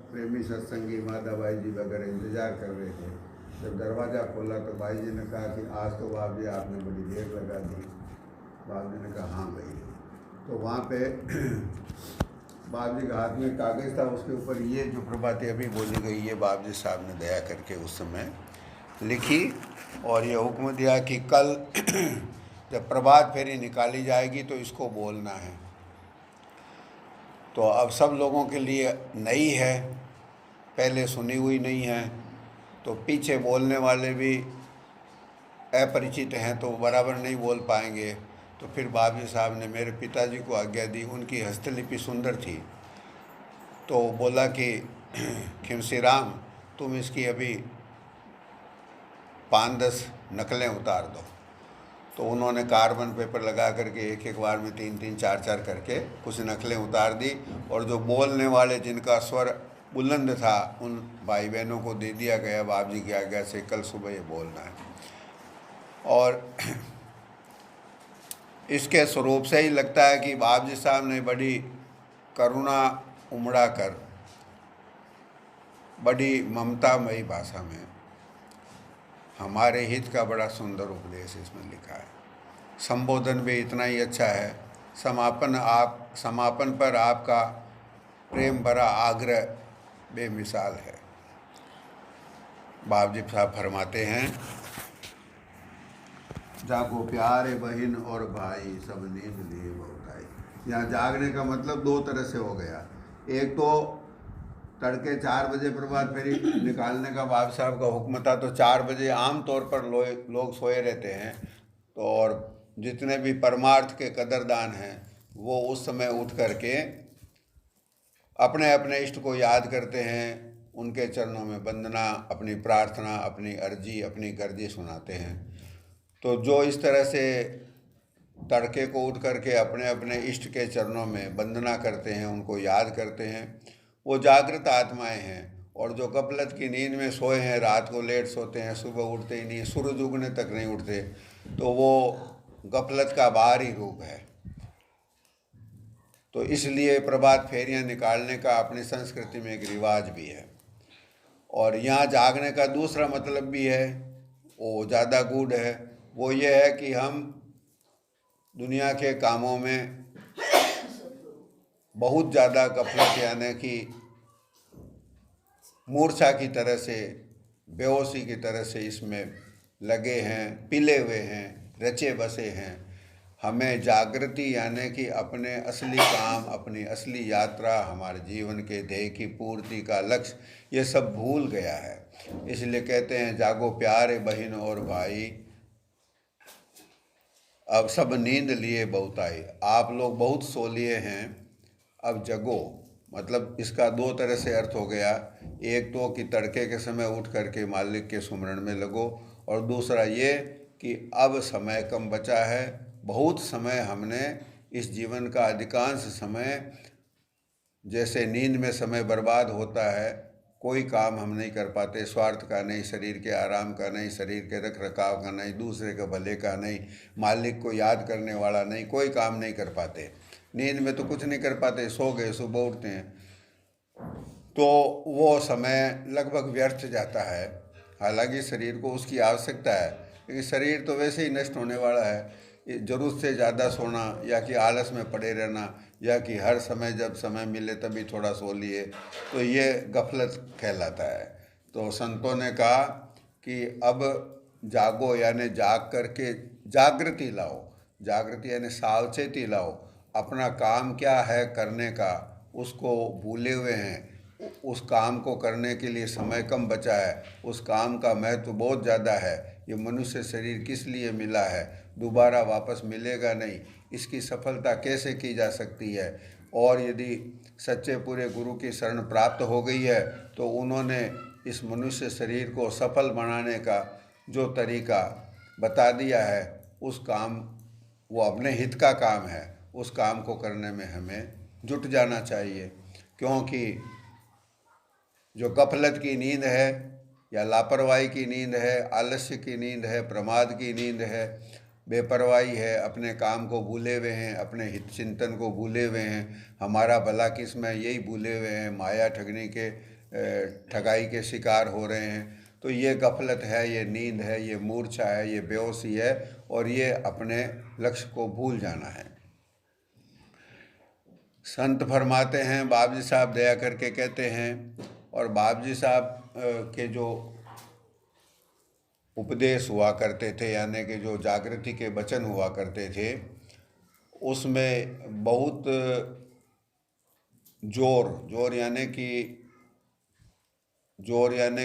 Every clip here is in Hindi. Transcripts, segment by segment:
प्रेमी सत्संगी माता बाई जी वगैरह इंतज़ार कर रहे थे। जब दरवाज़ा खोला तो बाई जी ने कहा कि आज तो बाप जी आपने बड़ी देर लगा दी। बाप जी ने कहा हाँ भाई। तो वहाँ पे बाप जी के हाथ में कागज़ था, उसके ऊपर ये जो प्रभाती अभी बोली गई ये बाप जी साहब ने दया करके उस समय लिखी और ये हुक्म दिया कि कल जब प्रभात फेरी निकाली जाएगी तो इसको बोलना है। तो अब सब लोगों के लिए नई है, पहले सुनी हुई नहीं है, तो पीछे बोलने वाले भी अपरिचित हैं तो बराबर नहीं बोल पाएंगे। तो फिर बाबी साहब ने मेरे पिताजी को आज्ञा दी, उनकी हस्तलिपि सुंदर थी, तो बोला कि खिमसी राम तुम इसकी अभी 5-10 नकलें उतार दो। तो उन्होंने कार्बन पेपर लगा करके एक एक बार में 3-3 4-4 करके कुछ नकलें उतार दी और जो बोलने वाले जिनका स्वर बुलंद था उन भाई बहनों को दे दिया गया बाप जी की आज्ञा से कल सुबह ये बोलना है। और इसके स्वरूप से ही लगता है कि बाप जी साहब ने बड़ी करुणा उमड़ा कर बड़ी ममतामयी भाषा में हमारे हित का बड़ा सुंदर उपदेश इसमें लिखा है। संबोधन भी इतना ही अच्छा है। समापन पर आपका प्रेम भरा आग्रह बेमिसाल है। बाप जी साहब फरमाते हैं, जागो प्यारे बहन और भाई सब नींद लिए बहुत आई। यहाँ जागने का मतलब दो तरह से हो गया। एक तो तड़के 4 बजे प्रभात फेरी निकालने का बाप साहब का हुक्म था, तो 4 बजे आम तौर पर लोग सोए रहते हैं। तो और जितने भी परमार्थ के कदरदान हैं वो उस समय उठ करके अपने अपने इष्ट को याद करते हैं, उनके चरणों में वंदना, अपनी प्रार्थना, अपनी अर्जी, अपनी गर्जी सुनाते हैं। तो जो इस तरह से तड़के को उठ करके अपने अपने इष्ट के चरणों में वंदना करते हैं, उनको याद करते हैं, वो जागृत आत्माएं हैं। और जो गफलत की नींद में सोए हैं, रात को लेट सोते हैं, सुबह उठते ही नहीं, सूरज उगने तक नहीं उठते, तो वो गफलत का बाहरी रूप है। तो इसलिए प्रभात फेरियां निकालने का अपनी संस्कृति में एक रिवाज भी है। और यहाँ जागने का दूसरा मतलब भी है, वो ज़्यादा गूढ़ है। वो ये है कि हम दुनिया के कामों में बहुत ज़्यादा गफलत यानी कि मूर्छा की तरह से, बेहोशी की तरह से इसमें लगे हैं, पिले हुए हैं, रचे बसे हैं। हमें जागृति यानी कि अपने असली काम, अपनी असली यात्रा, हमारे जीवन के ध्येय की पूर्ति का लक्ष्य, ये सब भूल गया है। इसलिए कहते हैं, जागो प्यारे बहन और भाई अब सब नींद लिए बहुत आई। आप लोग बहुत सो लिए हैं, अब जगो। मतलब इसका दो तरह से अर्थ हो गया। एक तो कि तड़के के समय उठ करके मालिक के सुमरण में लगो, और दूसरा ये कि अब समय कम बचा है। बहुत समय हमने इस जीवन का अधिकांश समय, जैसे नींद में समय बर्बाद होता है, कोई काम हम नहीं कर पाते, स्वार्थ का नहीं, शरीर के आराम का नहीं, शरीर के रख रखाव का नहीं, दूसरे के भले का नहीं, मालिक को याद करने वाला नहीं, कोई काम नहीं कर पाते। नींद में तो कुछ नहीं कर पाते, सो गए, सुबह उठते हैं तो वो समय लगभग व्यर्थ जाता है। हालांकि शरीर को उसकी आवश्यकता है, लेकिन शरीर तो वैसे ही नष्ट होने वाला है। ज़रूरत से ज़्यादा सोना, या कि आलस में पड़े रहना, या कि हर समय जब समय मिले तभी थोड़ा सो लिए, तो ये गफलत कहलाता है। तो संतों ने कहा कि अब जागो यानी जाग करके जागृति लाओ। जागृति यानी सावचेती लाओ। अपना काम क्या है करने का, उसको भूले हुए हैं। उस काम को करने के लिए समय कम बचा है, उस काम का महत्व बहुत ज़्यादा है। ये मनुष्य शरीर किस लिए मिला है, दोबारा वापस मिलेगा नहीं, इसकी सफलता कैसे की जा सकती है। और यदि सच्चे पूरे गुरु की शरण प्राप्त हो गई है तो उन्होंने इस मनुष्य शरीर को सफल बनाने का जो तरीका बता दिया है, उस काम, वो अपने हित का काम है, उस काम को करने में हमें जुट जाना चाहिए। क्योंकि जो गफलत की नींद है, या लापरवाही की नींद है, आलस्य की नींद है, प्रमाद की नींद है, बेपरवाही है, अपने काम को भूले हुए हैं, अपने हित चिंतन को भूले हुए हैं, हमारा भला किस में यही भूले हुए हैं, माया ठगने के ठगाई के शिकार हो रहे हैं। तो ये गफलत है, ये नींद है, ये मूर्छा है, ये बेहोशी है और ये अपने लक्ष्य को भूल जाना है। संत फरमाते हैं, बाबजी साहब दया करके कहते हैं, और बाबजी साहब के जो उपदेश हुआ करते थे, यानी कि जो जागृति के वचन हुआ करते थे, उसमें बहुत जोर यानी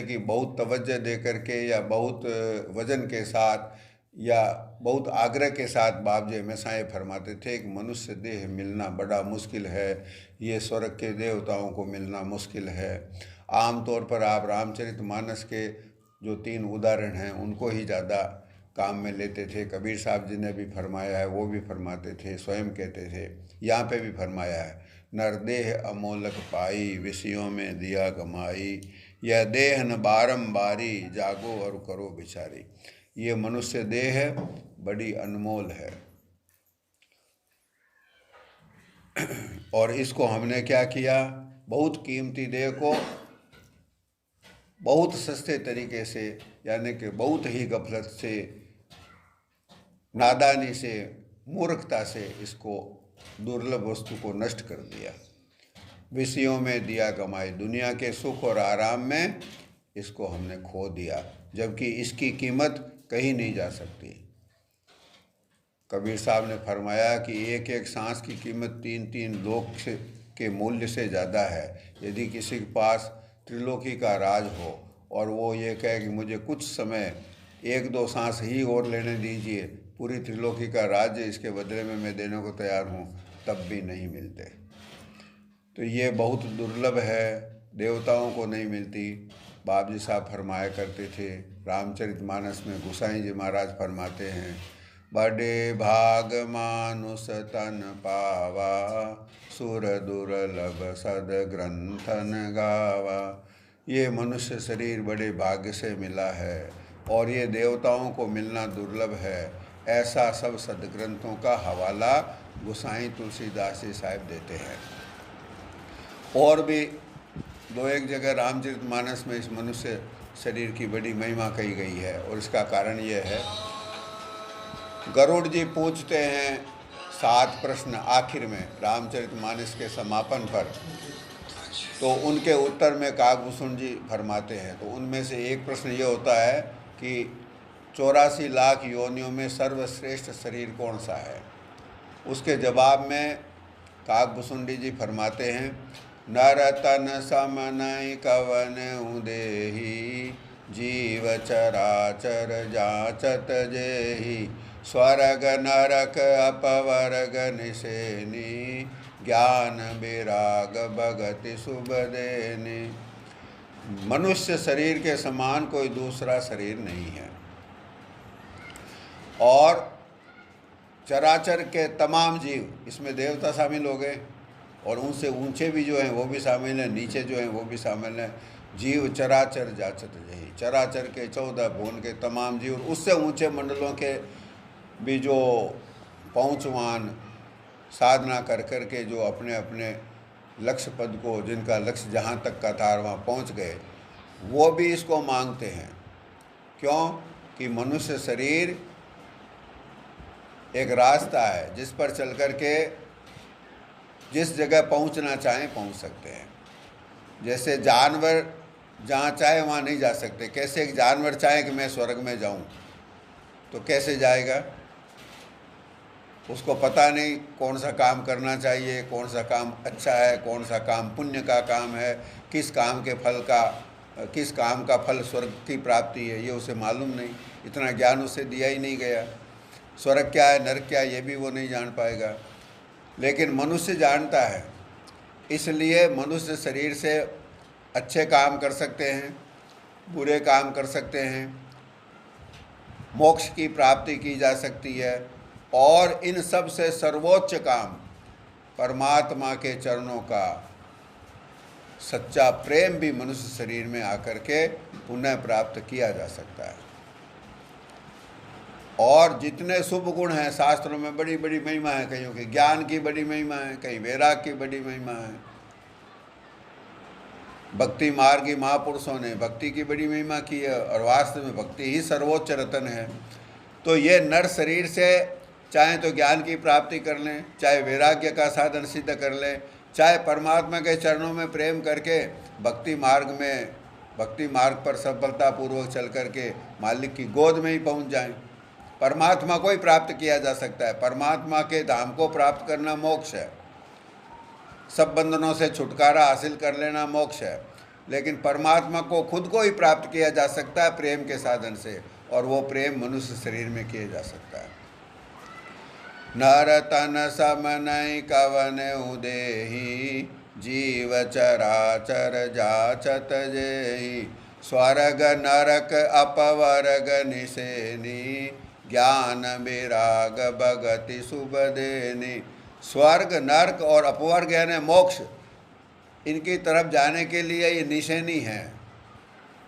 कि बहुत तवज्जो दे करके या बहुत वजन के साथ या बहुत आग्रह के साथ बाबजी हमेशा ये फरमाते थे कि मनुष्य देह मिलना बड़ा मुश्किल है, ये स्वर्ग के देवताओं को मिलना मुश्किल है। आम तौर पर आप रामचरितमानस के जो 3 उदाहरण हैं उनको ही ज़्यादा काम में लेते थे। कबीर साहब जी ने भी फरमाया है, वो भी फरमाते थे, स्वयं कहते थे, यहाँ पे भी फरमाया है, नरदेह अमोलक पाई, विषयों में दिया कमाई, यह देह न बारंबारी, जागो और करो बिचारी। ये मनुष्य देह है, बड़ी अनमोल है और इसको हमने क्या किया, बहुत कीमती देह को बहुत सस्ते तरीके से, यानी कि बहुत ही गफलत से, नादानी से, मूर्खता से इसको दुर्लभ वस्तु को नष्ट कर दिया। विषयों में दिया कमाई, दुनिया के सुख और आराम में इसको हमने खो दिया, जबकि इसकी कीमत कहीं नहीं जा सकती। कबीर साहब ने फरमाया कि एक एक सांस की कीमत 3-3 लोक के मूल्य से ज़्यादा है। यदि किसी के पास त्रिलोकी का राज हो और वो ये कहे कि मुझे कुछ समय 1-2 सांस ही और लेने दीजिए, पूरी त्रिलोकी का राज्य इसके बदले में मैं देने को तैयार हूँ, तब भी नहीं मिलते। तो ये बहुत दुर्लभ है, देवताओं को नहीं मिलती। बाबजी साहब फरमाया करते थे, रामचरितमानस में गोसाई जी महाराज फरमाते हैं, बड़े भाग मानुष तन पावा, सुर दुर्लभ सद ग्रंथन गावा। ये मनुष्य शरीर बड़े भाग्य से मिला है और ये देवताओं को मिलना दुर्लभ है। ऐसा सब सदग्रंथों का हवाला गोसाई तुलसीदास जी साहब देते हैं। और भी 2-1 जगह रामचरितमानस में इस मनुष्य शरीर की बड़ी महिमा कही गई है और इसका कारण ये है, गरुड़ जी पूछते हैं 7 प्रश्न आखिर में रामचरितमानस के समापन पर, तो उनके उत्तर में काकभूषण जी फरमाते हैं। तो उनमें से एक प्रश्न ये होता है कि 84 लाख योनियों में सर्वश्रेष्ठ शरीर कौन सा है। उसके जवाब में काकभूषण जी फरमाते हैं, नर तन सम नहीं कवन उदेही, जीव चराचर जाचत जेहि, स्वर्ग नरक अपवर्ग निसेनी, ज्ञान विराग भगति शुभ देनी। मनुष्य शरीर के समान कोई दूसरा शरीर नहीं है और चराचर के तमाम जीव, इसमें देवता शामिल हो गए और उनसे ऊंचे भी जो हैं वो भी शामिल हैं, नीचे जो हैं वो भी शामिल हैं। जीव चराचर जाचत जही, चराचर के 14 भुवन के तमाम जीव, उससे ऊंचे मंडलों के भी जो पहुँचवान साधना कर कर के जो अपने अपने लक्ष्य पद को, जिनका लक्ष्य जहाँ तक का था वहाँ पहुँच गए, वो भी इसको मांगते हैं। क्यों कि मनुष्य शरीर एक रास्ता है जिस पर चल कर के जिस जगह पहुंचना चाहें पहुंच सकते हैं। जैसे जानवर जहाँ चाहे वहाँ नहीं जा सकते। कैसे एक जानवर चाहे कि मैं स्वर्ग में जाऊं, तो कैसे जाएगा? उसको पता नहीं कौन सा काम करना चाहिए, कौन सा काम अच्छा है, कौन सा काम पुण्य का काम है, किस काम का फल स्वर्ग की प्राप्ति है, ये उसे मालूम नहीं। इतना ज्ञान उसे दिया ही नहीं गया। स्वर्ग क्या है, नरक क्या है, ये भी वो नहीं जान पाएगा। लेकिन मनुष्य जानता है, इसलिए मनुष्य शरीर से अच्छे काम कर सकते हैं, बुरे काम कर सकते हैं, मोक्ष की प्राप्ति की जा सकती है और इन सब से सर्वोच्च काम परमात्मा के चरणों का सच्चा प्रेम भी मनुष्य शरीर में आकर के पुनः प्राप्त किया जा सकता है। और जितने शुभ गुण हैं शास्त्रों में बड़ी बड़ी महिमा है, कईयों की ज्ञान की बड़ी महिमा है, कहीं वैराग की बड़ी महिमा है। भक्ति मार्गी महापुरुषों ने भक्ति की बड़ी महिमा की है और वास्तव में भक्ति ही सर्वोच्च रतन है। तो ये नर शरीर से चाहे तो ज्ञान की प्राप्ति कर लें, चाहे वैराग्य का साधन सिद्ध कर लें, चाहे परमात्मा के चरणों में प्रेम करके भक्ति मार्ग पर सफलतापूर्वक चल करके मालिक की गोद में ही पहुंच जाएं। परमात्मा को ही प्राप्त किया जा सकता है। परमात्मा के धाम को प्राप्त करना मोक्ष है, सब बंधनों से छुटकारा हासिल कर लेना मोक्ष है। लेकिन परमात्मा को खुद को ही प्राप्त किया जा सकता है प्रेम के साधन से, और वो प्रेम मनुष्य शरीर में किया जा सकता है। नर तन सम नहीं कवन उदेहि, जीव चराचर जाचत जेहि। स्वर्ग नरक अपवर्ग निसेनी, ज्ञान विराग भगति शुभ देनी। स्वर्ग नरक और अपवर्ग यानी मोक्ष, इनकी तरफ जाने के लिए ये निशानी है,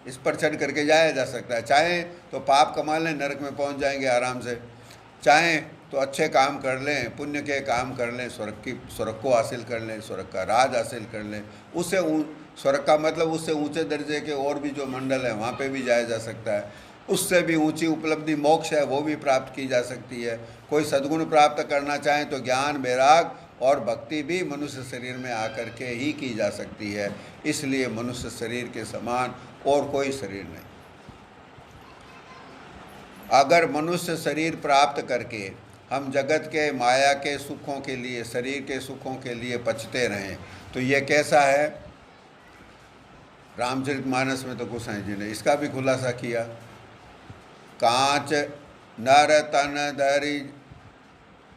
इस पर चढ़ करके जाया जा सकता है। चाहे तो पाप कमा लें, नरक में पहुंच जाएंगे आराम से, चाहे तो अच्छे काम कर लें, पुण्य के काम कर लें, स्वर्ग को हासिल कर लें, स्वर्ग का राज हासिल कर लें। उससे स्वर्ग का मतलब उससे ऊंचे दर्जे के और भी जो मंडल है वहाँ पे भी जाया जा सकता है। उससे भी ऊंची उपलब्धि मोक्ष है, वो भी प्राप्त की जा सकती है। कोई सद्गुण प्राप्त करना चाहे तो ज्ञान वैराग और भक्ति भी मनुष्य शरीर में आकर के ही की जा सकती है। इसलिए मनुष्य शरीर के समान और कोई शरीर नहीं। अगर मनुष्य शरीर प्राप्त करके हम जगत के माया के सुखों के लिए, शरीर के सुखों के लिए पचते रहें तो ये कैसा है? रामचरितमानस में तो गोसाई जी ने इसका भी खुलासा किया। कांच नर तन धरि,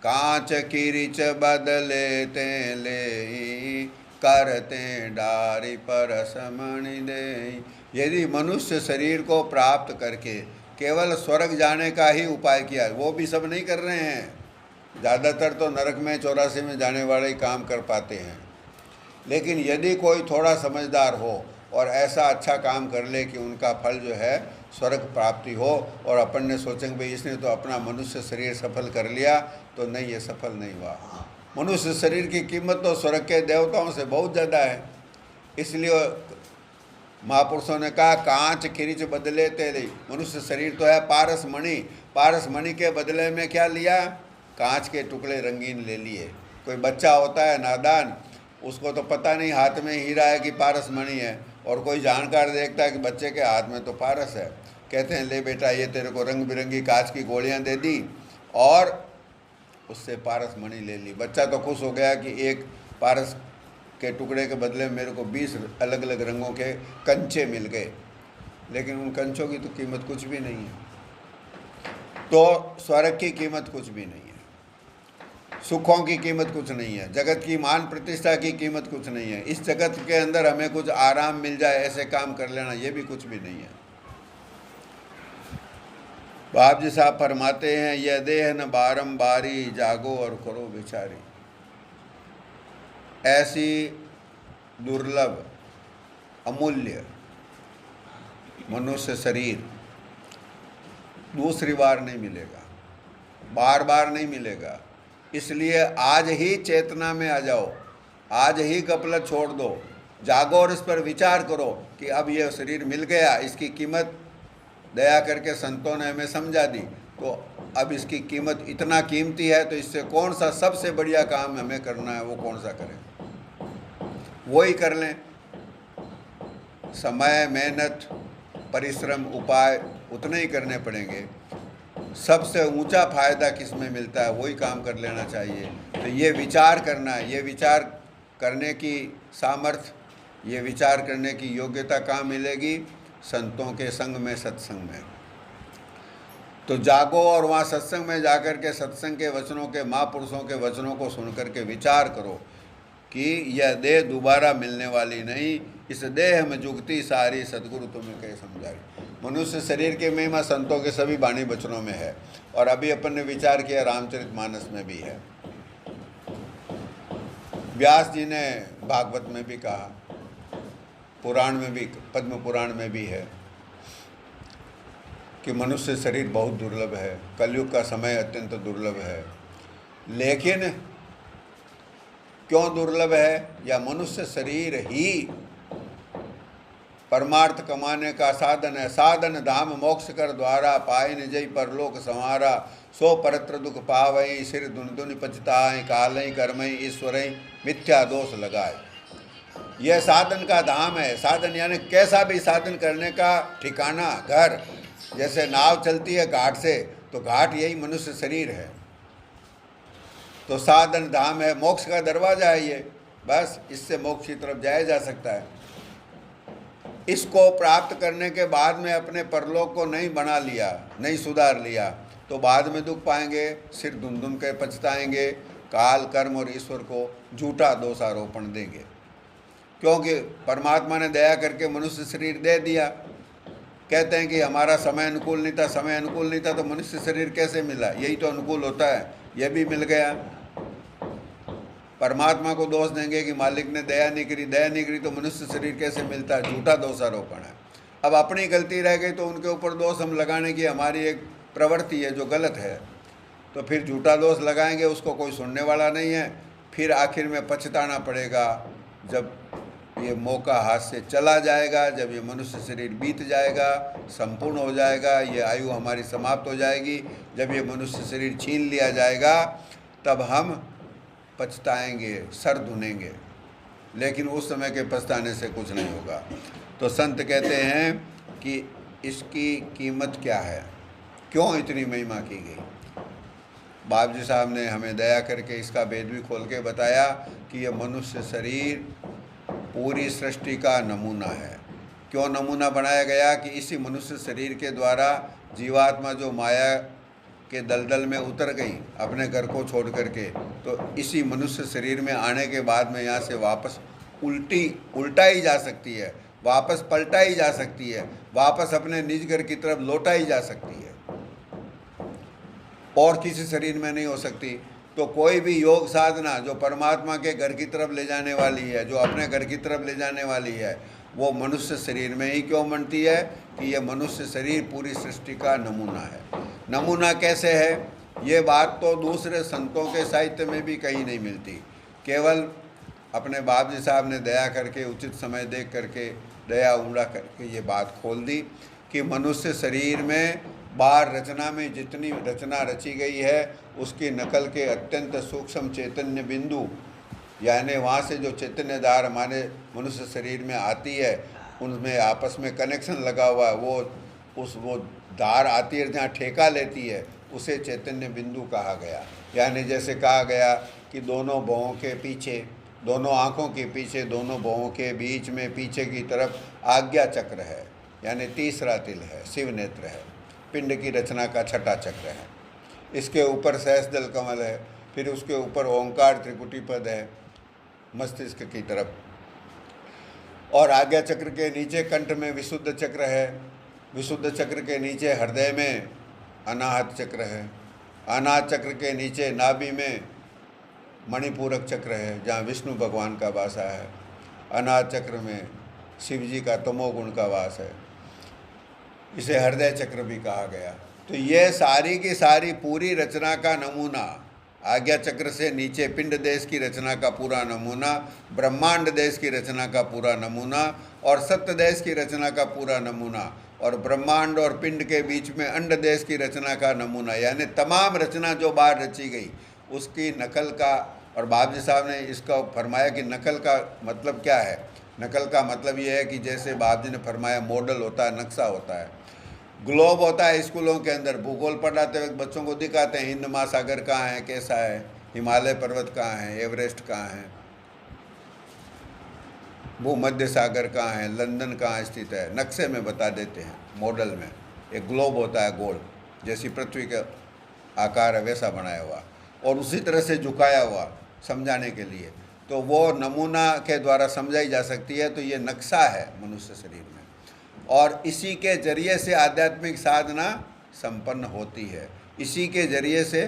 कांच किरिच बदले ते ले, करते डारी पर समणि दे। यदि मनुष्य शरीर को प्राप्त करके केवल स्वर्ग जाने का ही उपाय किया, वो भी सब नहीं कर रहे हैं, ज़्यादातर तो नरक में 84 में जाने वाले ही काम कर पाते हैं। लेकिन यदि कोई थोड़ा समझदार हो और ऐसा अच्छा काम कर ले कि उनका फल जो है स्वर्ग प्राप्ति हो, और अपन ने सोचेंगे भाई इसने तो अपना मनुष्य शरीर सफल कर लिया, तो नहीं, ये सफल नहीं हुआ। मनुष्य शरीर की कीमत तो स्वर्ग के देवताओं से बहुत ज़्यादा है। इसलिए महापुरुषों ने कहा कांच किरिच बदले तेरे। मनुष्य शरीर तो है पारस मणि, पारस मणि के बदले में क्या लिया? कांच के टुकड़े रंगीन ले लिए। कोई बच्चा होता है नादान, उसको तो पता नहीं हाथ में हीरा है कि पारस मणि है, और कोई जानकार देखता है कि बच्चे के हाथ में तो पारस है, कहते हैं ले बेटा ये तेरे को रंग बिरंगी कांच की गोलियां दे दी और उससे पारस मणि ले ली। बच्चा तो खुश हो गया कि एक पारस के टुकड़े के बदले मेरे को 20 अलग अलग रंगों के कंचे मिल गए, लेकिन उन कंचों की तो कीमत कुछ भी नहीं है। तो स्वर्ग की कीमत कुछ भी नहीं है, सुखों की कीमत कुछ नहीं है, जगत की मान प्रतिष्ठा की कीमत कुछ नहीं है। इस जगत के अंदर हमें कुछ आराम मिल जाए ऐसे काम कर लेना, ये भी कुछ भी नहीं है। बाप जी साहब फरमाते हैं, यह देह न बारंबारी, जागो और करो विचारी। ऐसी दुर्लभ अमूल्य मनुष्य शरीर दूसरी बार नहीं मिलेगा, बार बार नहीं मिलेगा। इसलिए आज ही चेतना में आ जाओ, आज ही गफलत छोड़ दो, जागो और इस पर विचार करो कि अब ये शरीर मिल गया, इसकी कीमत दया करके संतों ने हमें समझा दी, तो अब इसकी कीमत इतना कीमती है, तो इससे कौन सा सबसे बढ़िया काम हमें करना है, वो कौन सा करें, वो ही कर लें। समय, मेहनत, परिश्रम, उपाय उतने ही करने पड़ेंगे। सबसे ऊंचा फायदा किस में मिलता है वही काम कर लेना चाहिए। तो ये विचार करना है, ये विचार करने की सामर्थ्य, ये विचार करने की योग्यता कहाँ मिलेगी? संतों के संग में, सत्संग में। तो जागो और वहाँ सत्संग में जाकर के सत्संग के वचनों के, महापुरुषों के वचनों को सुन करके विचार करो कि यह देह दोबारा मिलने वाली नहीं, इस देह में जुगती सारी, सदगुरु तुम्हें कहे समझाई। मनुष्य शरीर के महिमा संतों के सभी वाणी वचनों में है, और अभी अपन ने विचार किया रामचरितमानस में भी है, व्यास जी ने भागवत में भी कहा, पुराण में भी, पद्म पुराण में भी है कि मनुष्य शरीर बहुत दुर्लभ है, कलयुग का समय अत्यंत दुर्लभ है। लेकिन क्यों दुर्लभ है? या मनुष्य शरीर ही परमार्थ कमाने का साधन है। साधन धाम मोक्ष कर द्वारा, पाए निजई परलोक संवारा। सो परत्र दुख पावई, सिर धुन धुन पछताए। कालई कर्मई ईश्वरई, मिथ्या दोष लगाए। यह साधन का धाम है। साधन यानी कैसा भी साधन करने का ठिकाना, घर। जैसे नाव चलती है घाट से, तो घाट यही मनुष्य शरीर है। तो साधन धाम है, मोक्ष का दरवाज़ा है ये। बस इससे मोक्ष की तरफ जाया जा सकता है। इसको प्राप्त करने के बाद में अपने परलोक को नहीं बना लिया, नहीं सुधार लिया, तो बाद में दुख पाएंगे, सिर धुन धुन कर पछताएंगे, काल कर्म और ईश्वर को झूठा दोषारोपण देंगे। क्योंकि परमात्मा ने दया करके मनुष्य शरीर दे दिया। कहते हैं कि हमारा समय अनुकूल नहीं था, समय अनुकूल नहीं था तो मनुष्य शरीर कैसे मिला? यही तो अनुकूल होता है, यह भी मिल गया। परमात्मा को दोष देंगे कि मालिक ने दया नहीं करी, दया नहीं करी तो मनुष्य शरीर कैसे मिलता है? झूठा दोषारोपण है। अब अपनी गलती रह गई तो उनके ऊपर दोष हम लगाने की हमारी एक प्रवृत्ति है जो गलत है, तो फिर झूठा दोष लगाएंगे, उसको कोई सुनने वाला नहीं है। फिर आखिर में पछताना पड़ेगा जब ये मौका हाथ से चला जाएगा, जब ये मनुष्य शरीर बीत जाएगा, संपूर्ण हो जाएगा, ये आयु हमारी समाप्त हो जाएगी। जब ये मनुष्य शरीर छीन लिया जाएगा तब हम पछताएंगे, सर धुनेंगे, लेकिन उस समय के पछताने से कुछ नहीं होगा। तो संत कहते हैं कि इसकी कीमत क्या है, क्यों इतनी महिमा की गई। बाप जी साहब ने हमें दया करके इसका भेद भी खोल के बताया कि यह मनुष्य शरीर पूरी सृष्टि का नमूना है। क्यों नमूना बनाया गया? कि इसी मनुष्य शरीर के द्वारा जीवात्मा जो माया के दलदल में उतर गई अपने घर को छोड़ करके, तो इसी मनुष्य शरीर में आने के बाद में यहाँ से वापस उल्टा ही जा सकती है, वापस पलटा ही जा सकती है, वापस अपने निज घर की तरफ लौटा ही जा सकती है, और किसी शरीर में नहीं हो सकती। तो कोई भी योग साधना जो परमात्मा के घर की तरफ ले जाने वाली है, जो अपने घर की तरफ ले जाने वाली है, वो मनुष्य शरीर में ही क्यों बनती है? कि यह मनुष्य शरीर पूरी सृष्टि का नमूना है। नमूना कैसे है? ये बात तो दूसरे संतों के साहित्य में भी कहीं नहीं मिलती। केवल अपने बाप जी साहब ने दया करके, उचित समय देख करके, दया उमड़ा करके ये बात खोल दी कि मनुष्य शरीर में बाहर रचना में जितनी रचना रची गई है उसकी नकल के अत्यंत सूक्ष्म चैतन्य बिंदु, यानी वहाँ से जो चैतन्य धार हमारे मनुष्य शरीर में आती है, उनमें आपस में कनेक्शन लगा हुआ है, वो धार आती है जहाँ ठेका लेती है, उसे चैतन्य बिंदु कहा गया। यानी जैसे कहा गया कि दोनों भवों के पीछे, दोनों आँखों के पीछे, दोनों भवों के बीच में पीछे की तरफ आज्ञा चक्र है, यानी तीसरा तिल है, शिव नेत्र है, पिंड की रचना का छठा चक्र है। इसके ऊपर सहस्रदल कमल है, फिर उसके ऊपर ओंकार त्रिपुटी पद है मस्तिष्क की तरफ, और आज्ञा चक्र के नीचे कंठ में विशुद्ध चक्र है, विशुद्ध चक्र के नीचे हृदय में अनाहत चक्र है, अनाहत चक्र के नीचे नाभि में मणिपूरक चक्र है जहाँ विष्णु भगवान का वासा है, अनाहत चक्र में शिव जी का तमोगुण का वास है, इसे हृदय चक्र भी कहा गया। तो ये सारी की सारी पूरी रचना का नमूना, आज्ञा चक्र से नीचे पिंड देश की रचना का पूरा नमूना, ब्रह्मांड देश की रचना का पूरा नमूना, और सत्य देश की रचना का पूरा नमूना, और ब्रह्मांड और पिंड के बीच में अंड देश की रचना का नमूना, यानी तमाम रचना जो बाहर रची गई उसकी नकल का। और बाप जी साहब ने इसका फरमाया कि नकल का मतलब क्या है। नकल का मतलब ये है कि जैसे बाप जी ने फरमाया मॉडल होता है, नक्शा होता है, ग्लोब होता है। स्कूलों के अंदर भूगोल पढ़ाते वक्त बच्चों को दिखाते हैं हिंद महासागर कहाँ है, कैसा है, हिमालय पर्वत कहाँ है, एवरेस्ट कहाँ है, भूमध्य सागर कहाँ है, लंदन कहाँ स्थित है, नक्शे में बता देते हैं। मॉडल में एक ग्लोब होता है गोल, जैसी पृथ्वी का आकार है वैसा बनाया हुआ, और उसी तरह से झुकाया हुआ समझाने के लिए, तो वो नमूना के द्वारा समझाई जा सकती है। तो ये नक्शा है मनुष्य शरीर में, और इसी के जरिए से आध्यात्मिक साधना संपन्न होती है। इसी के जरिए से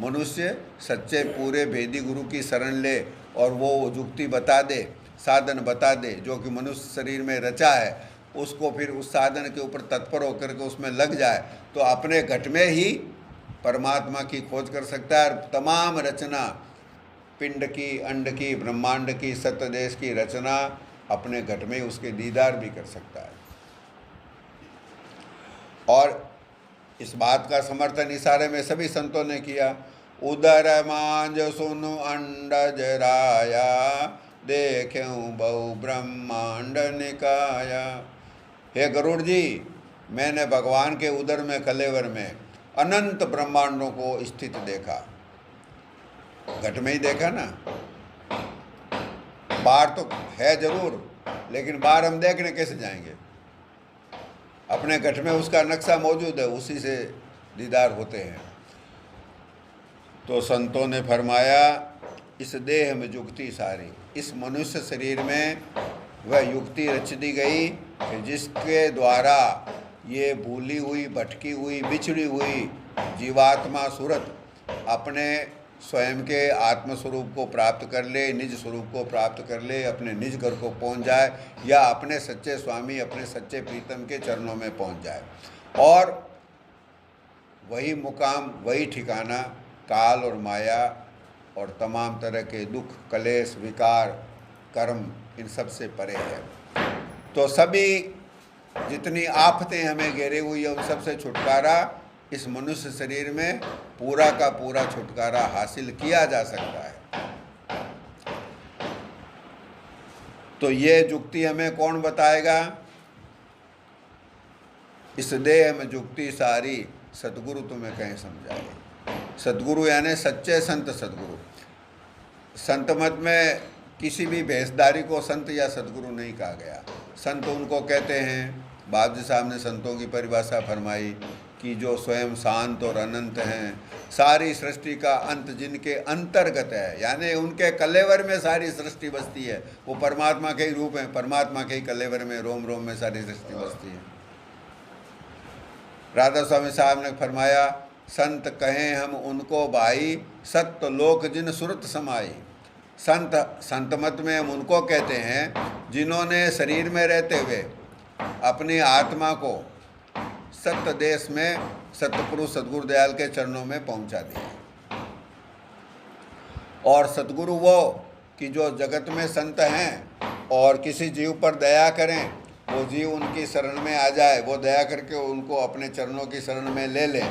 मनुष्य सच्चे पूरे भेदी गुरु की शरण ले और वो जुक्ति बता दे, साधन बता दे जो कि मनुष्य शरीर में रचा है, उसको फिर उस साधन के ऊपर तत्पर होकर के उसमें लग जाए तो अपने घट में ही परमात्मा की खोज कर सकता है। और तमाम रचना, पिंड की, अंड की, ब्रह्मांड की, सत्यदेश की रचना अपने घट में उसके दीदार भी कर सकता है। और इस बात का समर्थन इशारे में सभी संतों ने किया। उदर मांझ सुनु अंडज राया, देखें बहु ब्रह्मांड निकाया। हे गरुड़ जी, मैंने भगवान के उदर में कलेवर में अनंत ब्रह्मांडों को स्थित देखा। घट में ही देखा ना, बाहर तो है जरूर, लेकिन बाहर हम देखने कैसे जाएंगे? अपने घट में उसका नक्शा मौजूद है, उसी से दीदार होते हैं। तो संतों ने फरमाया, इस देह में युक्ति सारी, इस मनुष्य शरीर में वह युक्ति रच दी गई कि जिसके द्वारा ये भूली हुई, भटकी हुई, बिछड़ी हुई जीवात्मा सूरत अपने स्वयं के आत्मस्वरूप को प्राप्त कर ले, निज स्वरूप को प्राप्त कर ले, अपने निज घर को पहुंच जाए, या अपने सच्चे स्वामी, अपने सच्चे प्रीतम के चरणों में पहुंच जाए। और वही मुकाम, वही ठिकाना काल और माया और तमाम तरह के दुख, कलेश, विकार, कर्म, इन सब से परे है। तो सभी जितनी आफतें हमें घेरे हुई है, उन सब से छुटकारा इस मनुष्य शरीर में पूरा का पूरा छुटकारा हासिल किया जा सकता है। तो ये जुक्ति हमें कौन बताएगा? इस देह में जुक्ति सारी सतगुरु तुम्हें कहीं समझाए। सतगुरु यानी सच्चे संत सतगुरु। संत मत में किसी भी भेषधारी को संत या सतगुरु नहीं कहा गया। संत उनको कहते हैं, बाबजी साहब ने संतों की परिभाषा फरमाई कि जो स्वयं शांत और अनंत हैं, सारी सृष्टि का अंत जिनके अंतर्गत है, यानी उनके कलेवर में सारी सृष्टि बसती है। वो परमात्मा के ही रूप हैं, परमात्मा के ही कलेवर में, रोम रोम में सारी सृष्टि बसती है। राधा स्वामी साहब ने फरमाया, संत कहें हम उनको भाई, सत्य लोक जिन सुरत समाई। संत मत में हम उनको कहते हैं जिन्होंने शरीर में रहते हुए अपनी आत्मा को सत्य देश में सतपुरुष सतगुरु दयाल के चरणों में पहुंचा दिया। और सतगुरु वो कि जो जगत में संत हैं और किसी जीव पर दया करें, वो जीव उनकी शरण में आ जाए, वो दया करके उनको अपने चरणों की शरण में ले ले,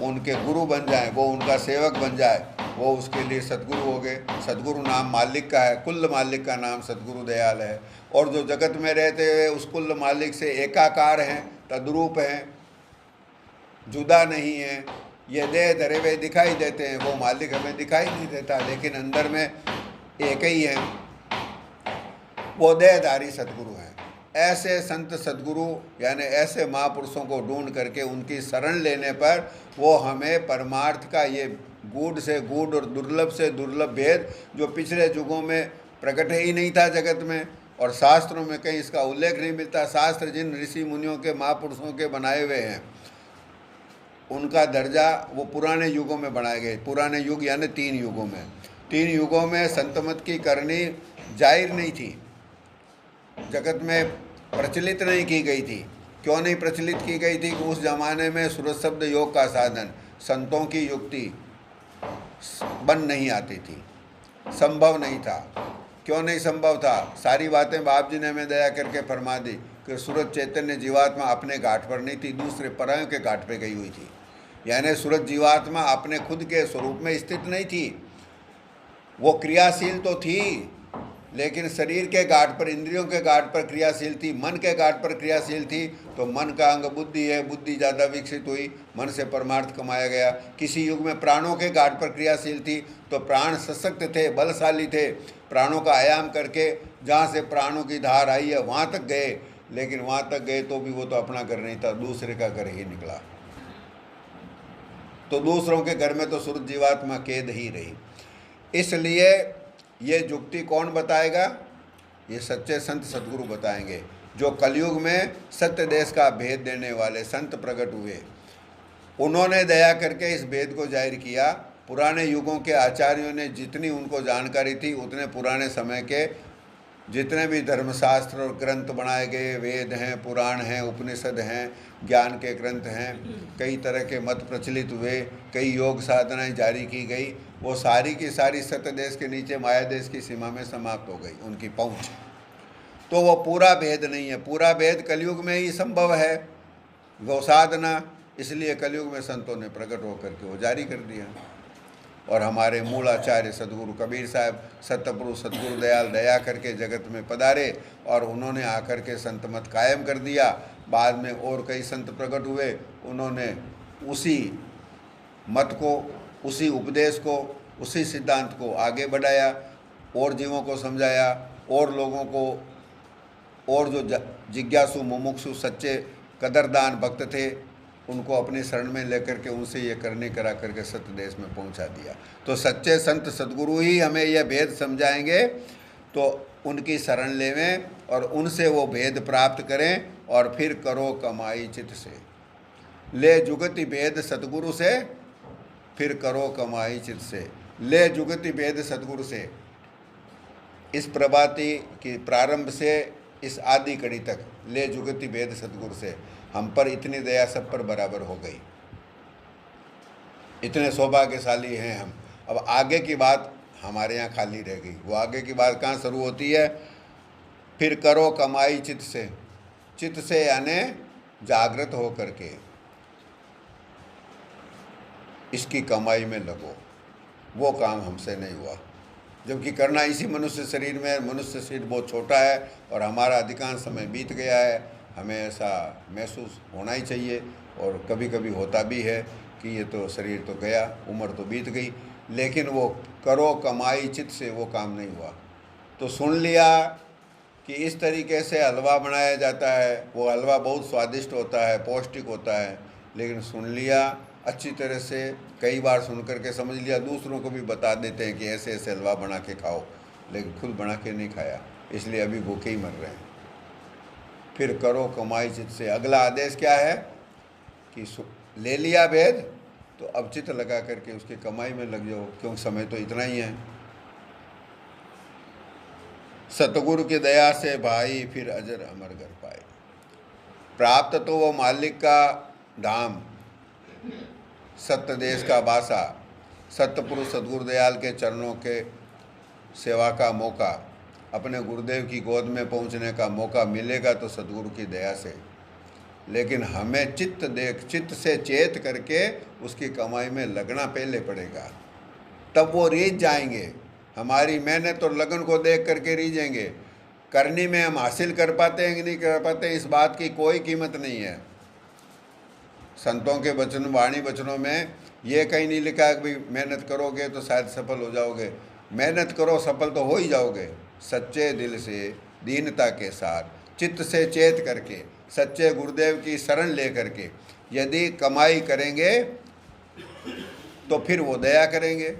उनके गुरु बन जाए, वो उनका सेवक बन जाए, वो उसके लिए सतगुरु हो गए। सतगुरु नाम मालिक का है, कुल मालिक का नाम सतगुरु दयाल है। और जो जगत में रहते हुए उस कुल मालिक से एकाकार हैं, तद्रूप हैं, जुदा नहीं है। ये देह धरे हुए दिखाई देते हैं, वो मालिक हमें दिखाई नहीं देता, लेकिन अंदर में एक ही है, वो देहधारी सतगुरु हैं। ऐसे संत सतगुरु यानी ऐसे महापुरुषों को ढूंढ करके उनकी शरण लेने पर वो हमें परमार्थ का ये गूढ़ से गूढ़ और दुर्लभ से दुर्लभ भेद, जो पिछले युगों में प्रकट ही नहीं था जगत में, और शास्त्रों में कहीं इसका उल्लेख नहीं मिलता। शास्त्र जिन ऋषि मुनियों के, महापुरुषों के बनाए हुए हैं, उनका दर्जा वो पुराने युगों में बनाए गए। पुराने युग यानी 3 युगों में, 3 युगों में संतमत की करनी जाहिर नहीं थी, जगत में प्रचलित नहीं की गई थी। क्यों नहीं प्रचलित की गई थी? कि उस जमाने में सूरज शब्द योग का साधन, संतों की युक्ति बन नहीं आती थी, संभव नहीं था। क्यों नहीं संभव था? सारी बातें बाप जी ने हमें दया करके फरमा दी कि सूरज चैतन्य जीवात्मा अपने घाट पर नहीं थी, दूसरे परायों के घाट पर गई हुई थी। यानी सूरज जीवात्मा अपने खुद के स्वरूप में स्थित नहीं थी। वो क्रियाशील तो थी, लेकिन शरीर के घाट पर, इंद्रियों के घाट पर क्रियाशील थी, मन के घाट पर क्रियाशील थी। तो मन का अंग बुद्धि है, बुद्धि ज़्यादा विकसित हुई, मन से परमार्थ कमाया गया। किसी युग में प्राणों के घाट पर क्रियाशील थी, तो प्राण सशक्त थे, बलशाली थे, प्राणों का आयाम करके जहाँ से प्राणों की धार आई है वहाँ तक गए। लेकिन वहाँ तक गए तो भी वो तो अपना घर नहीं था, दूसरे का घर ही निकला। तो दूसरों के घर में तो सूरज जीवात्मा कैद ही रही। इसलिए ये जुक्ति कौन बताएगा? ये सच्चे संत सद्गुरु बताएंगे, जो कलयुग में सत्य देश का भेद देने वाले संत प्रकट हुए। उन्होंने दया करके इस भेद को जाहिर किया। पुराने युगों के आचार्यों ने जितनी उनको जानकारी थी, उतने पुराने समय के जितने भी धर्मशास्त्र और ग्रंथ बनाए गए, वेद हैं, पुराण हैं, उपनिषद हैं, ज्ञान के ग्रंथ हैं, कई तरह के मत प्रचलित हुए, कई योग साधनाएं जारी की गई, वो सारी की सारी सत्य देश के नीचे माया देश की सीमा में समाप्त हो गई उनकी पहुंच। तो वो पूरा भेद नहीं है। पूरा भेद कलयुग में ही संभव है, गौ साधना, इसलिए कलयुग में संतों ने प्रकट होकर के वो जारी कर दिया। और हमारे मूल आचार्य सदगुरु कबीर साहब सतपुरुष सदगुरु दयाल दया करके जगत में पधारे और उन्होंने आकर के संत मत कायम कर दिया। बाद में और कई संत प्रकट हुए, उन्होंने उसी मत को, उसी उपदेश को, उसी सिद्धांत को आगे बढ़ाया और जीवों को समझाया और लोगों को, और जो जिज्ञासु मुमुक्षु सच्चे कदरदान भक्त थे उनको अपनी शरण में लेकर के उनसे ये करने करा करके सत्य देश में पहुंचा दिया। तो सच्चे संत सदगुरु ही हमें यह भेद समझाएंगे, तो उनकी शरण लेवें और उनसे वो भेद प्राप्त करें और फिर करो कमाई चित्त से। ले जुगति भेद सतगुरु से, फिर करो कमाई चित्त से। ले जुगति भेद सतगुरु से। इस प्रभाती की प्रारंभ से इस आदि कड़ी तक ले जुगति भेद सतगुरु से। हम पर इतनी दया सब पर बराबर हो गई, इतने सौभाग्यशाली हैं हम। अब आगे की बात हमारे यहाँ खाली रह गई। वो आगे की बात कहाँ शुरू होती है? फिर करो कमाई चित्त से। चित्त से यानी जागृत हो करके इसकी कमाई में लगो। वो काम हमसे नहीं हुआ, जबकि करना इसी मनुष्य शरीर में। मनुष्य शरीर बहुत छोटा है और हमारा अधिकांश समय बीत गया है। हमें ऐसा महसूस होना ही चाहिए, और कभी कभी होता भी है कि ये तो शरीर तो गया, उम्र तो बीत गई, लेकिन वो करो कमाई चित्त से वो काम नहीं हुआ। तो सुन लिया कि इस तरीके से हलवा बनाया जाता है, वो हलवा बहुत स्वादिष्ट होता है, पौष्टिक होता है, लेकिन सुन लिया अच्छी तरह से, कई बार सुन करके समझ लिया, दूसरों को भी बता देते हैं कि ऐसे ऐसे हलवा बना के खाओ, लेकिन खुद बना के नहीं खाया, इसलिए अभी भूखे ही मर रहे हैं। फिर करो कमाई चित्त से। अगला आदेश क्या है कि ले लिया भेद, तो अब चित्त लगा करके उसकी कमाई में लग जाओ, क्योंकि समय तो इतना ही है। सतगुरु की दया से भाई फिर अजर अमर कर पाए। प्राप्त तो वो मालिक का धाम, सत्य देश का बासा, सत्यपुरुष सदगुरु दयाल के चरणों के सेवा का मौका, अपने गुरुदेव की गोद में पहुंचने का मौका मिलेगा तो सदगुरु की दया से। लेकिन हमें चित्त से चेत करके उसकी कमाई में लगना पहले पड़ेगा, तब वो रीझ जाएंगे। हमारी मेहनत और लगन को देख करके रीझेंगे। करनी में हम हासिल कर पाते हैं कि नहीं कर पाते, इस बात की कोई कीमत नहीं है। संतों के वचन, वाणी वचनों में ये कहीं नहीं लिखा है कि भाई मेहनत करोगे तो शायद सफल हो जाओगे। मेहनत करो, सफल तो हो ही जाओगे। सच्चे दिल से, दीनता के साथ, चित्त से चेत करके, सच्चे गुरुदेव की शरण ले करके यदि कमाई करेंगे तो फिर वो दया करेंगे।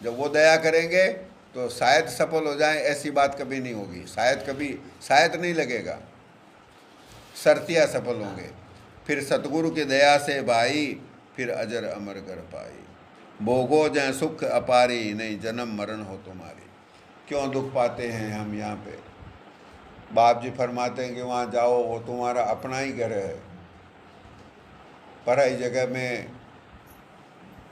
जब वो दया करेंगे तो शायद सफल हो जाएं, ऐसी बात कभी नहीं होगी। शायद नहीं लगेगा, शर्तिया सफल होंगे। फिर सतगुरु की दया से भाई फिर अजर अमर कर पाई। भोगो जय सुख अपारी, नहीं जन्म मरण हो तुम्हारी। क्यों दुख पाते हैं हम यहाँ पे? बाप जी फरमाते हैं कि वहाँ जाओ, वो तुम्हारा अपना ही घर है। पराई जगह में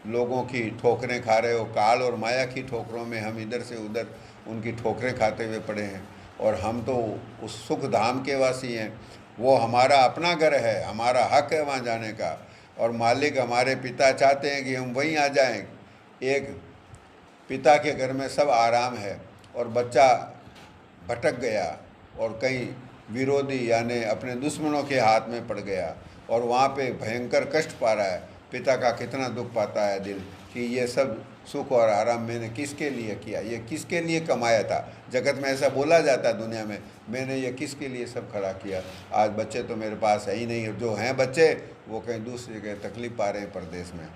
लोगों की ठोकरें खा रहे हो, काल और माया की ठोकरों में हम इधर से उधर उनकी ठोकरें खाते हुए पड़े हैं। और हम तो उस सुख धाम के वासी हैं। वो हमारा अपना घर है, हमारा हक है वहाँ जाने का। और मालिक हमारे पिता चाहते हैं कि हम वहीं आ जाएं। एक पिता के घर में सब आराम है और बच्चा भटक गया और कहीं विरोधी यानी अपने दुश्मनों के हाथ में पड़ गया और वहाँ पे भयंकर कष्ट पा रहा है। पिता का कितना दुख पाता है दिल कि ये सब सुख और आराम मैंने किसके लिए किया, ये किसके लिए कमाया था। जगत में ऐसा बोला जाता है दुनिया में, मैंने ये किसके लिए सब खड़ा किया। आज बच्चे तो मेरे पास है ही नहीं, जो हैं बच्चे वो कहीं दूसरी जगह तकलीफ पा रहे हैं परदेश में।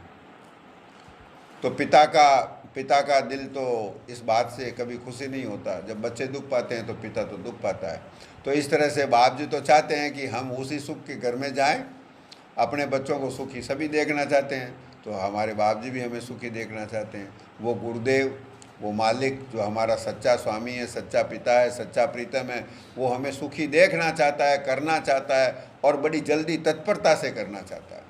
तो पिता का दिल तो इस बात से कभी खुशी नहीं होता। जब बच्चे दुख पाते हैं तो पिता तो दुख पाता है। तो इस तरह से बाप जी तो चाहते हैं कि हम उसी सुख के घर में जाएं, अपने बच्चों को सुखी सभी देखना चाहते हैं। तो हमारे बाप जी भी हमें सुखी देखना चाहते हैं। वो गुरुदेव, वो मालिक जो हमारा सच्चा स्वामी है, सच्चा पिता है, सच्चा प्रीतम है, वो हमें सुखी देखना चाहता है, करना चाहता है और बड़ी जल्दी तत्परता से करना चाहता है।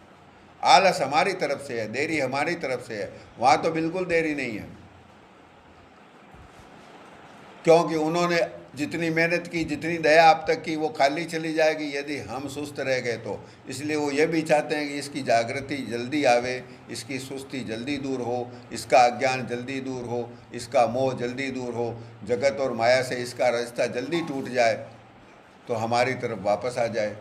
आलस हमारी तरफ से है, देरी हमारी तरफ से है। वहाँ तो बिल्कुल देरी नहीं है, क्योंकि उन्होंने जितनी मेहनत की, जितनी दया आप तक की, वो खाली चली जाएगी यदि हम सुस्त रह गए तो। इसलिए वो ये भी चाहते हैं कि इसकी जागृति जल्दी आवे, इसकी सुस्ती जल्दी दूर हो, इसका अज्ञान जल्दी दूर हो, इसका मोह जल्दी दूर हो, जगत और माया से इसका रास्ता जल्दी टूट जाए तो हमारी तरफ वापस आ जाए।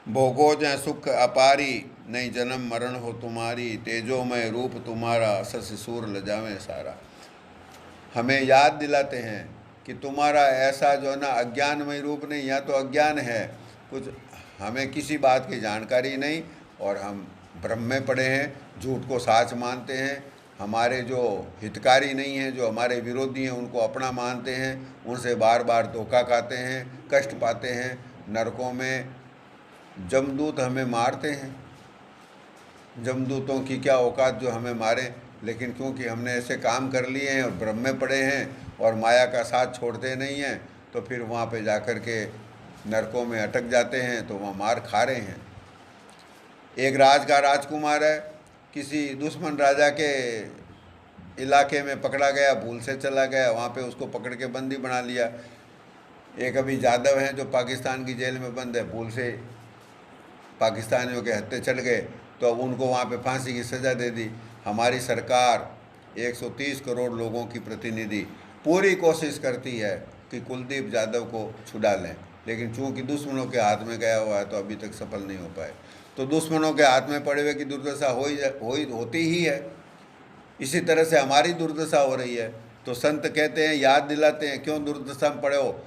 भोगो जय सुख अपारी, नहीं जन्म मरण हो तुम्हारी, तेजोमय रूप तुम्हारा, सस सूर लजावे सारा। हमें याद दिलाते हैं कि तुम्हारा ऐसा जो है ना अज्ञानमय रूप नहीं, या तो अज्ञान है कुछ, हमें किसी बात की जानकारी नहीं और हम भ्रम में पड़े हैं, झूठ को साच मानते हैं, हमारे जो हितकारी नहीं हैं, जो हमारे विरोधी हैं, उनको अपना मानते हैं, उनसे बार बार धोखा खाते हैं, कष्ट पाते हैं, नरकों में जमदूत हमें मारते हैं। जमदूतों की क्या औकात जो हमें मारें, लेकिन क्योंकि हमने ऐसे काम कर लिए हैं और भ्रम में पड़े हैं और माया का साथ छोड़ते नहीं हैं, तो फिर वहाँ पे जाकर के नरकों में अटक जाते हैं, तो वहाँ मार खा रहे हैं। एक राज का राजकुमार है, किसी दुश्मन राजा के इलाके में पकड़ा गया, भूल से चला गया, वहाँ पे उसको पकड़ के बंदी बना लिया। एक अभी जादव हैं जो पाकिस्तान की जेल में बंद है, भूल से पाकिस्तानियों के हत्थे चढ़ गए तो अब उनको वहाँ पे फांसी की सज़ा दे दी। हमारी सरकार 130 करोड़ लोगों की प्रतिनिधि पूरी कोशिश करती है कि कुलदीप यादव को छुड़ा लें, लेकिन चूंकि दुश्मनों के हाथ में गया हुआ है तो अभी तक सफल नहीं हो पाए। तो दुश्मनों के हाथ में पड़े हुए की दुर्दशा होती ही है। इसी तरह से हमारी दुर्दशा हो रही है। तो संत कहते हैं, याद दिलाते हैं, क्यों दुर्दशा में पड़े हो,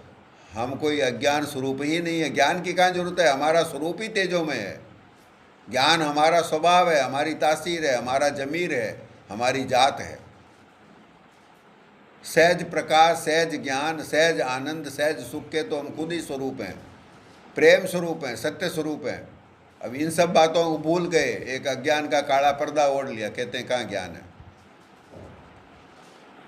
हम कोई अज्ञान स्वरूप ही नहीं है। ज्ञान की कहाँ जरूरत है, हमारा स्वरूप ही तेजों में है। ज्ञान हमारा स्वभाव है, हमारी तासीर है, हमारा जमीर है, हमारी जात है। सहज प्रकाश, सहज ज्ञान, सहज आनंद, सहज सुख के तो हम खुद ही स्वरूप हैं, प्रेम स्वरूप हैं, सत्य स्वरूप हैं। अब इन सब बातों को भूल गए, एक अज्ञान का काला पर्दा ओढ़ लिया, कहते हैं कहाँ ज्ञान है,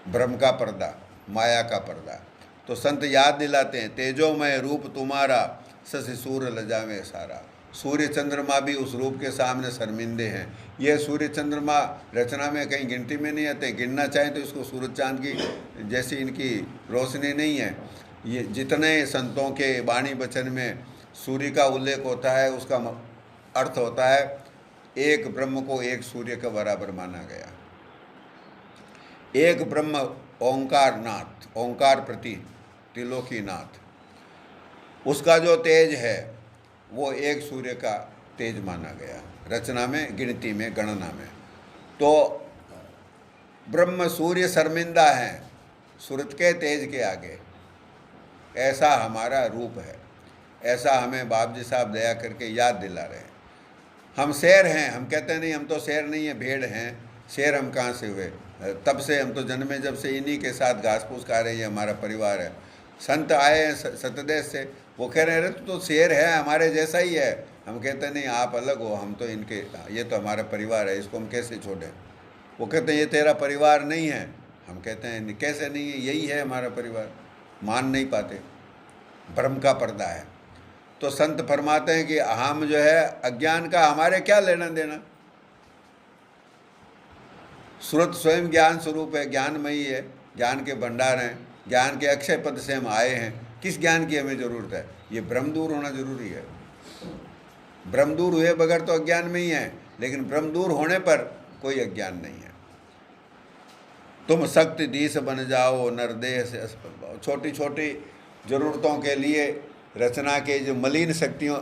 भ्रम का पर्दा, माया का पर्दा। तो संत याद दिलाते हैं, तेजोमय रूप तुम्हारा, शशि सूर्य लजावे सारा। सूर्य चंद्रमा भी उस रूप के सामने शर्मिंदे हैं। ये सूर्य चंद्रमा रचना में कहीं गिनती में नहीं आते, गिनना चाहें तो इसको सूरज चांद की जैसी इनकी रोशनी नहीं है। ये जितने संतों के वाणी वचन में सूर्य का उल्लेख होता है, उसका अर्थ होता है एक ब्रह्म को एक सूर्य के बराबर माना गया। एक ब्रह्म ओंकार नाथ, ओंकार प्रति त्रिलोकीनाथ, उसका जो तेज है वो एक सूर्य का तेज माना गया रचना में, गिनती में, गणना में। तो ब्रह्म सूर्य शर्मिंदा हैं सूरज के तेज के आगे, ऐसा हमारा रूप है। ऐसा हमें बाप जी साहब दया करके याद दिला रहे हैं। हम शेर हैं, हम कहते हैं नहीं हम तो शेर नहीं है, भेड़ हैं। शेर हम कहाँ से हुए, तब से हम तो जन्मे जब से इन्हीं के साथ घास फूस खा रहे हैं, हमारा परिवार है। संत आए हैं सतदेश से, वो कह रहे हैं अरे तो शेर है, हमारे जैसा ही है। हम कहते हैं नहीं आप अलग हो, हम तो इनके, ये तो हमारा परिवार है, इसको हम कैसे छोड़ें। वो कहते हैं ये तेरा परिवार नहीं है। हम कहते हैं कैसे नहीं है, यही है हमारा परिवार। मान नहीं पाते, भ्रम का पर्दा है। तो संत फरमाते हैं कि हम जो है अज्ञान का हमारे क्या लेना देना, सूरत स्वयं ज्ञान स्वरूप है, ज्ञानमयी है, ज्ञान के भंडार हैं, ज्ञान के अक्षय पद से हम आए हैं। किस ज्ञान की हमें ज़रूरत है, ये भ्रम दूर होना जरूरी है। भ्रम दूर हुए बगैर तो अज्ञान में ही है, लेकिन भ्रम दूर होने पर कोई अज्ञान नहीं है। तुम शक्ति दीस बन जाओ, नरदेह से अस्पद पाओ। छोटी छोटी ज़रूरतों के लिए रचना के जो मलिन शक्तियों,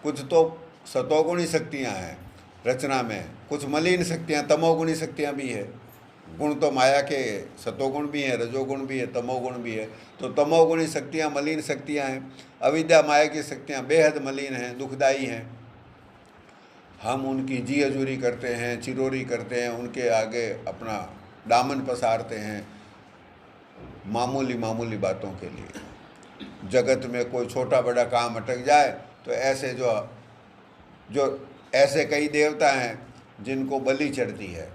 कुछ तो सतोगुणी शक्तियाँ हैं रचना में, कुछ मलिन शक्तियाँ, तमोगुणी शक्तियाँ भी है। गुण तो माया के सतोगुण भी हैं, रजोगुण भी है, तमोगुण भी है। तो तमोगुणी शक्तियाँ मलिन शक्तियाँ हैं। अविद्या माया की शक्तियाँ बेहद मलिन हैं, दुखदायी हैं। हम उनकी जी हजूरी करते हैं, चिरोरी करते हैं, उनके आगे अपना दामन पसारते हैं मामूली मामूली बातों के लिए। जगत में कोई छोटा बड़ा काम अटक जाए तो ऐसे जो ऐसे कई देवता हैं जिनको बलि चढ़ती है,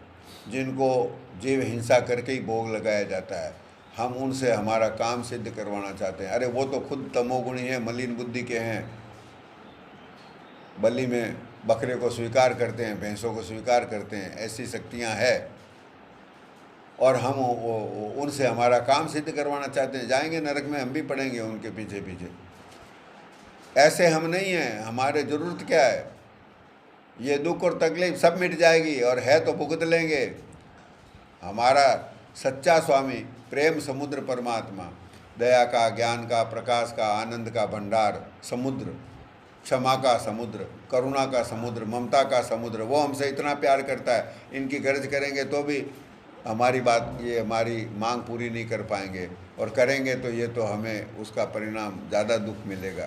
जिनको जीव हिंसा करके ही भोग लगाया जाता है, हम उनसे हमारा काम सिद्ध करवाना चाहते हैं। अरे वो तो खुद तमोगुणी हैं, मलिन बुद्धि के हैं। बलि में बकरे को स्वीकार करते हैं, भैंसों को स्वीकार करते हैं, ऐसी शक्तियां हैं। और हम उनसे हमारा काम सिद्ध करवाना चाहते हैं, जाएंगे नरक में, हम भी पड़ेंगे उनके पीछे पीछे। ऐसे हम नहीं हैं। हमारे ज़रूरत क्या है, ये दुख और तकलीफ सब मिट जाएगी, और है तो भुगत लेंगे। हमारा सच्चा स्वामी प्रेम समुद्र परमात्मा, दया का, ज्ञान का, प्रकाश का, आनंद का भंडार समुद्र, क्षमा का समुद्र, करुणा का समुद्र, ममता का समुद्र, वो हमसे इतना प्यार करता है, इनकी गर्ज करेंगे तो भी हमारी बात, ये हमारी मांग पूरी नहीं कर पाएंगे, और करेंगे तो ये तो हमें उसका परिणाम ज़्यादा दुख मिलेगा।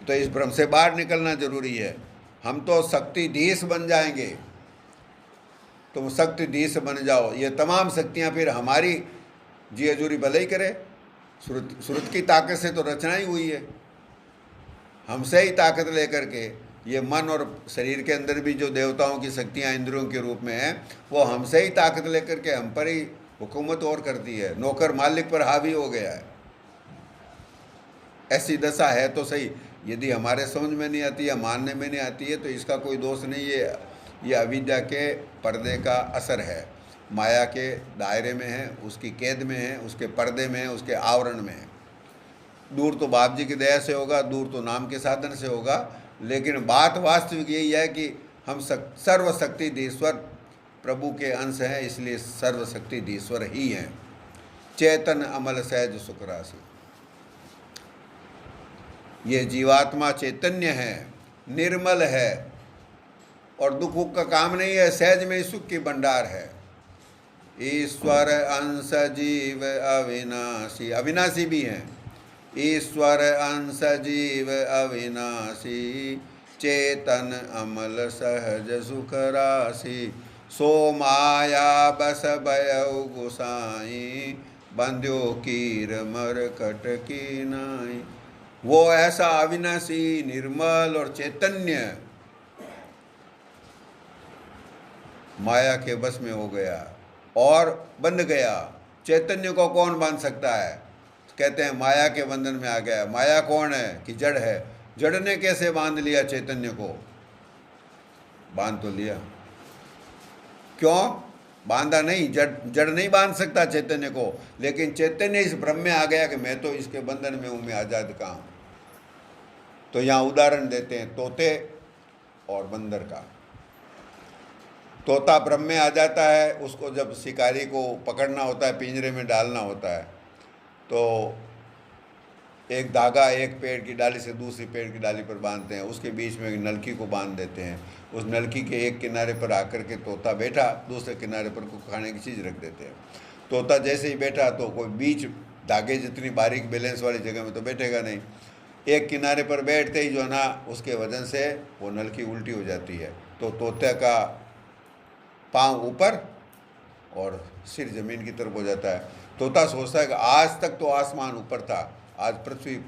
तो इस भ्रम से बाहर निकलना जरूरी है। हम तो शक्तिधीश बन जाएंगे, तुम शक्तिधीश बन जाओ। ये तमाम शक्तियाँ फिर हमारी जी हजूरी भले ही करे। श्रुत की ताकत से तो रचना ही हुई है, हमसे ही ताकत लेकर के ये मन और शरीर के अंदर भी जो देवताओं की शक्तियाँ इंद्रियों के रूप में हैं, वो हमसे ही ताकत लेकर के हम पर ही हुकूमत और करती है। नौकर मालिक पर हावी हो गया है। ऐसी दशा है तो सही, यदि हमारे समझ में नहीं आती या मानने में नहीं आती है तो इसका कोई दोष नहीं है। ये अविद्या के पर्दे का असर है, माया के दायरे में है, उसकी कैद में है, उसके पर्दे में है, उसके आवरण में है। दूर तो बाप जी की दया से होगा, दूर तो नाम के साधन से होगा, लेकिन बात वास्तविक यही है कि हम सर्वशक्तिधीश्वर प्रभु के अंश हैं, इसलिए सर्वशक्तिधीश्वर ही हैं। चेतन अमल सहज सुख राशि, ये जीवात्मा चैतन्य है, निर्मल है, और दुख का काम नहीं है, सहज में सुख की भंडार है। ईश्वर अंश जीव अविनाशी, अविनाशी भी हैं। ईश्वर अंश जीव अविनाशी, चेतन अमल सहज सुख राशि, सो माया बस भयउ गुसाई, बंध्यो कीर मरकट की नाई। वो ऐसा अविनाशी, निर्मल और चैतन्य माया के बस में हो गया और बंध गया। चैतन्य को कौन बांध सकता है? कहते हैं माया के बंधन में आ गया। माया कौन है? कि जड़ है। जड़ ने कैसे बांध लिया चैतन्य को? बांध तो लिया, क्यों बांधा नहीं? जड़ नहीं बांध सकता चैतन्य को, लेकिन चैतन्य इस भ्रम में आ गया कि मैं तो इसके बंधन में हूँ, मैं आज़ाद कहाँ हूँ। तो यहाँ उदाहरण देते हैं तोते और बंदर का। तोता भ्रम में आ जाता है, उसको जब शिकारी को पकड़ना होता है, पिंजरे में डालना होता है, तो एक धागा एक पेड़ की डाली से दूसरी पेड़ की डाली पर बांधते हैं, उसके बीच में एक नलकी को बांध देते हैं। उस नलकी के एक किनारे पर आकर के तोता बैठा, दूसरे किनारे पर को खाने की चीज़ रख देते हैं। तोता जैसे ही बैठा तो कोई बीच धागे जितनी बारीक बैलेंस वाली जगह में तो बैठेगा नहीं। एक किनारे पर बैठते ही जो है ना, उसके वजन से वो नलकी उल्टी हो जाती है, तो तोते का पाँव ऊपर और सिर जमीन की तरफ हो जाता है। तोता सोचता है कि आज तक तो आसमान ऊपर था, आज पृथ्वी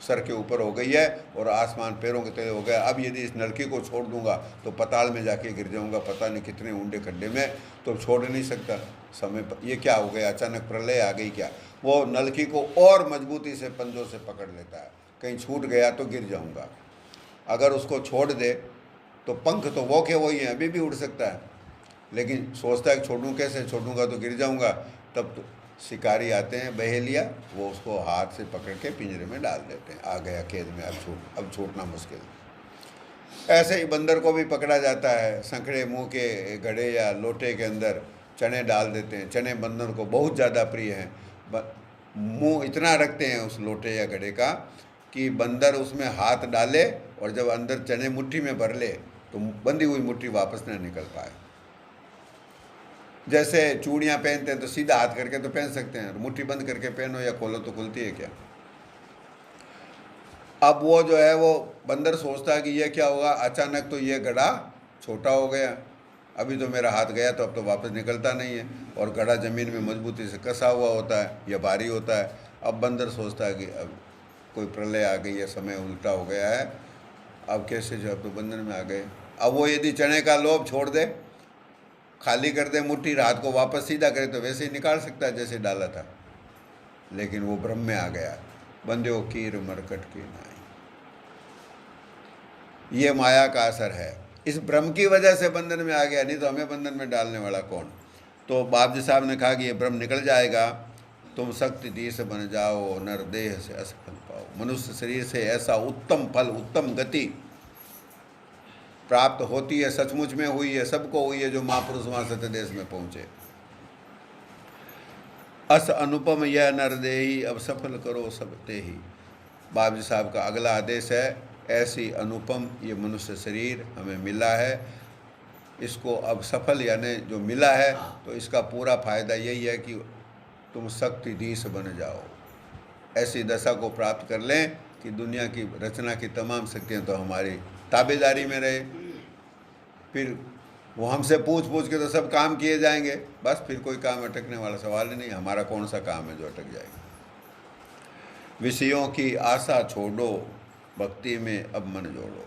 सर के ऊपर हो गई है और आसमान पैरों के तले हो गया। अब यदि इस नलकी को छोड़ दूंगा तो पताल में जाके गिर जाऊंगा, पता नहीं कितने ऊंडे खड्डे में, तो छोड़ नहीं सकता। समय पर ये क्या हो गया? अचानक प्रलय आ गई क्या? वो नलकी को और मजबूती से पंजों से पकड़ लेता है, कहीं छूट गया तो गिर जाऊँगा। अगर उसको छोड़ दे तो पंख तो वो के वही हैं, अभी भी उड़ सकता है, लेकिन सोचता है छोड़ूं कैसे, छोड़ूंगा तो गिर जाऊंगा। तब तो शिकारी आते हैं, बहेलिया, वो उसको हाथ से पकड़ के पिंजरे में डाल देते हैं। आ गया कैद में, अब छूटना मुश्किल। ऐसे ही बंदर को भी पकड़ा जाता है, संकड़े मुंह के घड़े या लोटे के अंदर चने डाल देते हैं। चने बंदर को बहुत ज़्यादा प्रिय हैं। मुंह इतना रखते हैं उस लोटे या घड़े का कि बंदर उसमें हाथ डाले और जब अंदर चने मुट्ठी में भर ले तो बंधी हुई मुट्ठी वापस न निकल पाए। जैसे चूड़ियाँ पहनते हैं तो सीधा हाथ करके तो पहन सकते हैं, मुट्ठी बंद करके पहनो या खोलो तो खुलती है क्या? अब वो जो है वो बंदर सोचता है कि ये क्या होगा, अचानक तो ये घड़ा छोटा हो गया, अभी तो मेरा हाथ गया तो अब तो वापस निकलता नहीं है, और घड़ा ज़मीन में मजबूती से कसा हुआ होता है या भारी होता है। अब बंदर सोचता है कि अब कोई प्रलय आ गई है, समय उल्टा हो गया है, अब कैसे जो, अब तो बंधन में आ गए। अब वो यदि चने का लोभ छोड़ दे, खाली कर दे मुट्ठी, रात को वापस सीधा करे तो वैसे ही निकाल सकता है जैसे डाला था, लेकिन वो भ्रम में आ गया। बंध्यो कीर मरकट की नाई, ये माया का असर है। इस भ्रम की वजह से बंधन में आ गया, नहीं तो हमें बंधन में डालने वाला कौन? तो बाबजी साहब ने कहा कि ये भ्रम निकल जाएगा, तुम शक्ति धीश बन जाओ, नर देह से असफल पाओ। मनुष्य शरीर से ऐसा उत्तम फल, उत्तम गति प्राप्त होती है, सचमुच में हुई है, सबको हुई है जो महापुरुष वहाँ सत्य देश में पहुँचे। अस अनुपम यह नरदेही, अब सफल करो सब ते ही। बाबजी साहब का अगला आदेश है, ऐसी अनुपम ये मनुष्य शरीर हमें मिला है, इसको अब सफल यानी जो मिला है तो इसका पूरा फायदा यही है कि तुम शक्तिधीश बन जाओ, ऐसी दशा को प्राप्त कर लें कि दुनिया की रचना की तमाम शक्तियाँ तो हमारी ताबेदारी में रहे। फिर वो हमसे पूछ पूछ के तो सब काम किए जाएंगे, बस फिर कोई काम अटकने वाला सवाल ही नहीं। हमारा कौन सा काम है जो अटक जाएगा। विषयों की आशा छोड़ो, भक्ति में अब मन जोड़ो।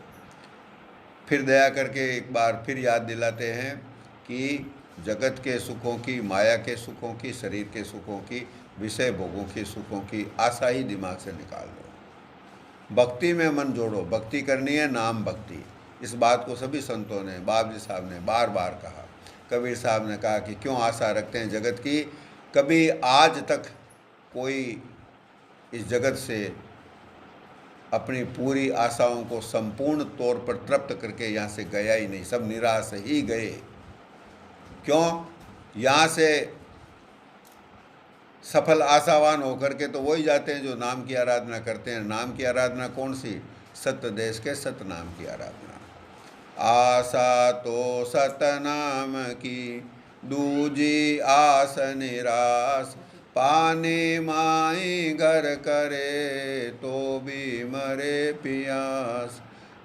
फिर दया करके एक बार फिर याद दिलाते हैं कि जगत के सुखों की, माया के सुखों की, शरीर के सुखों की, विषय भोगों की सुखों की आशा ही दिमाग से निकाल दो, भक्ति में मन जोड़ो। भक्ति करनी है, नाम भक्ति। इस बात को सभी संतों ने, बाबजी साहब ने बार बार कहा। कबीर साहब ने कहा कि क्यों आशा रखते हैं जगत की, कभी आज तक कोई इस जगत से अपनी पूरी आशाओं को संपूर्ण तौर पर तृप्त करके यहाँ से गया ही नहीं, सब निराश ही गए। क्यों? यहाँ से सफल आशावान होकर के तो वही जाते हैं जो नाम की आराधना करते हैं। नाम की आराधना कौन सी? सत्य देश के सत्य नाम की आराधना। आशा तो सतनाम की, दूजी आस निराश, पानी माई घर करे तो भी मरे पियास।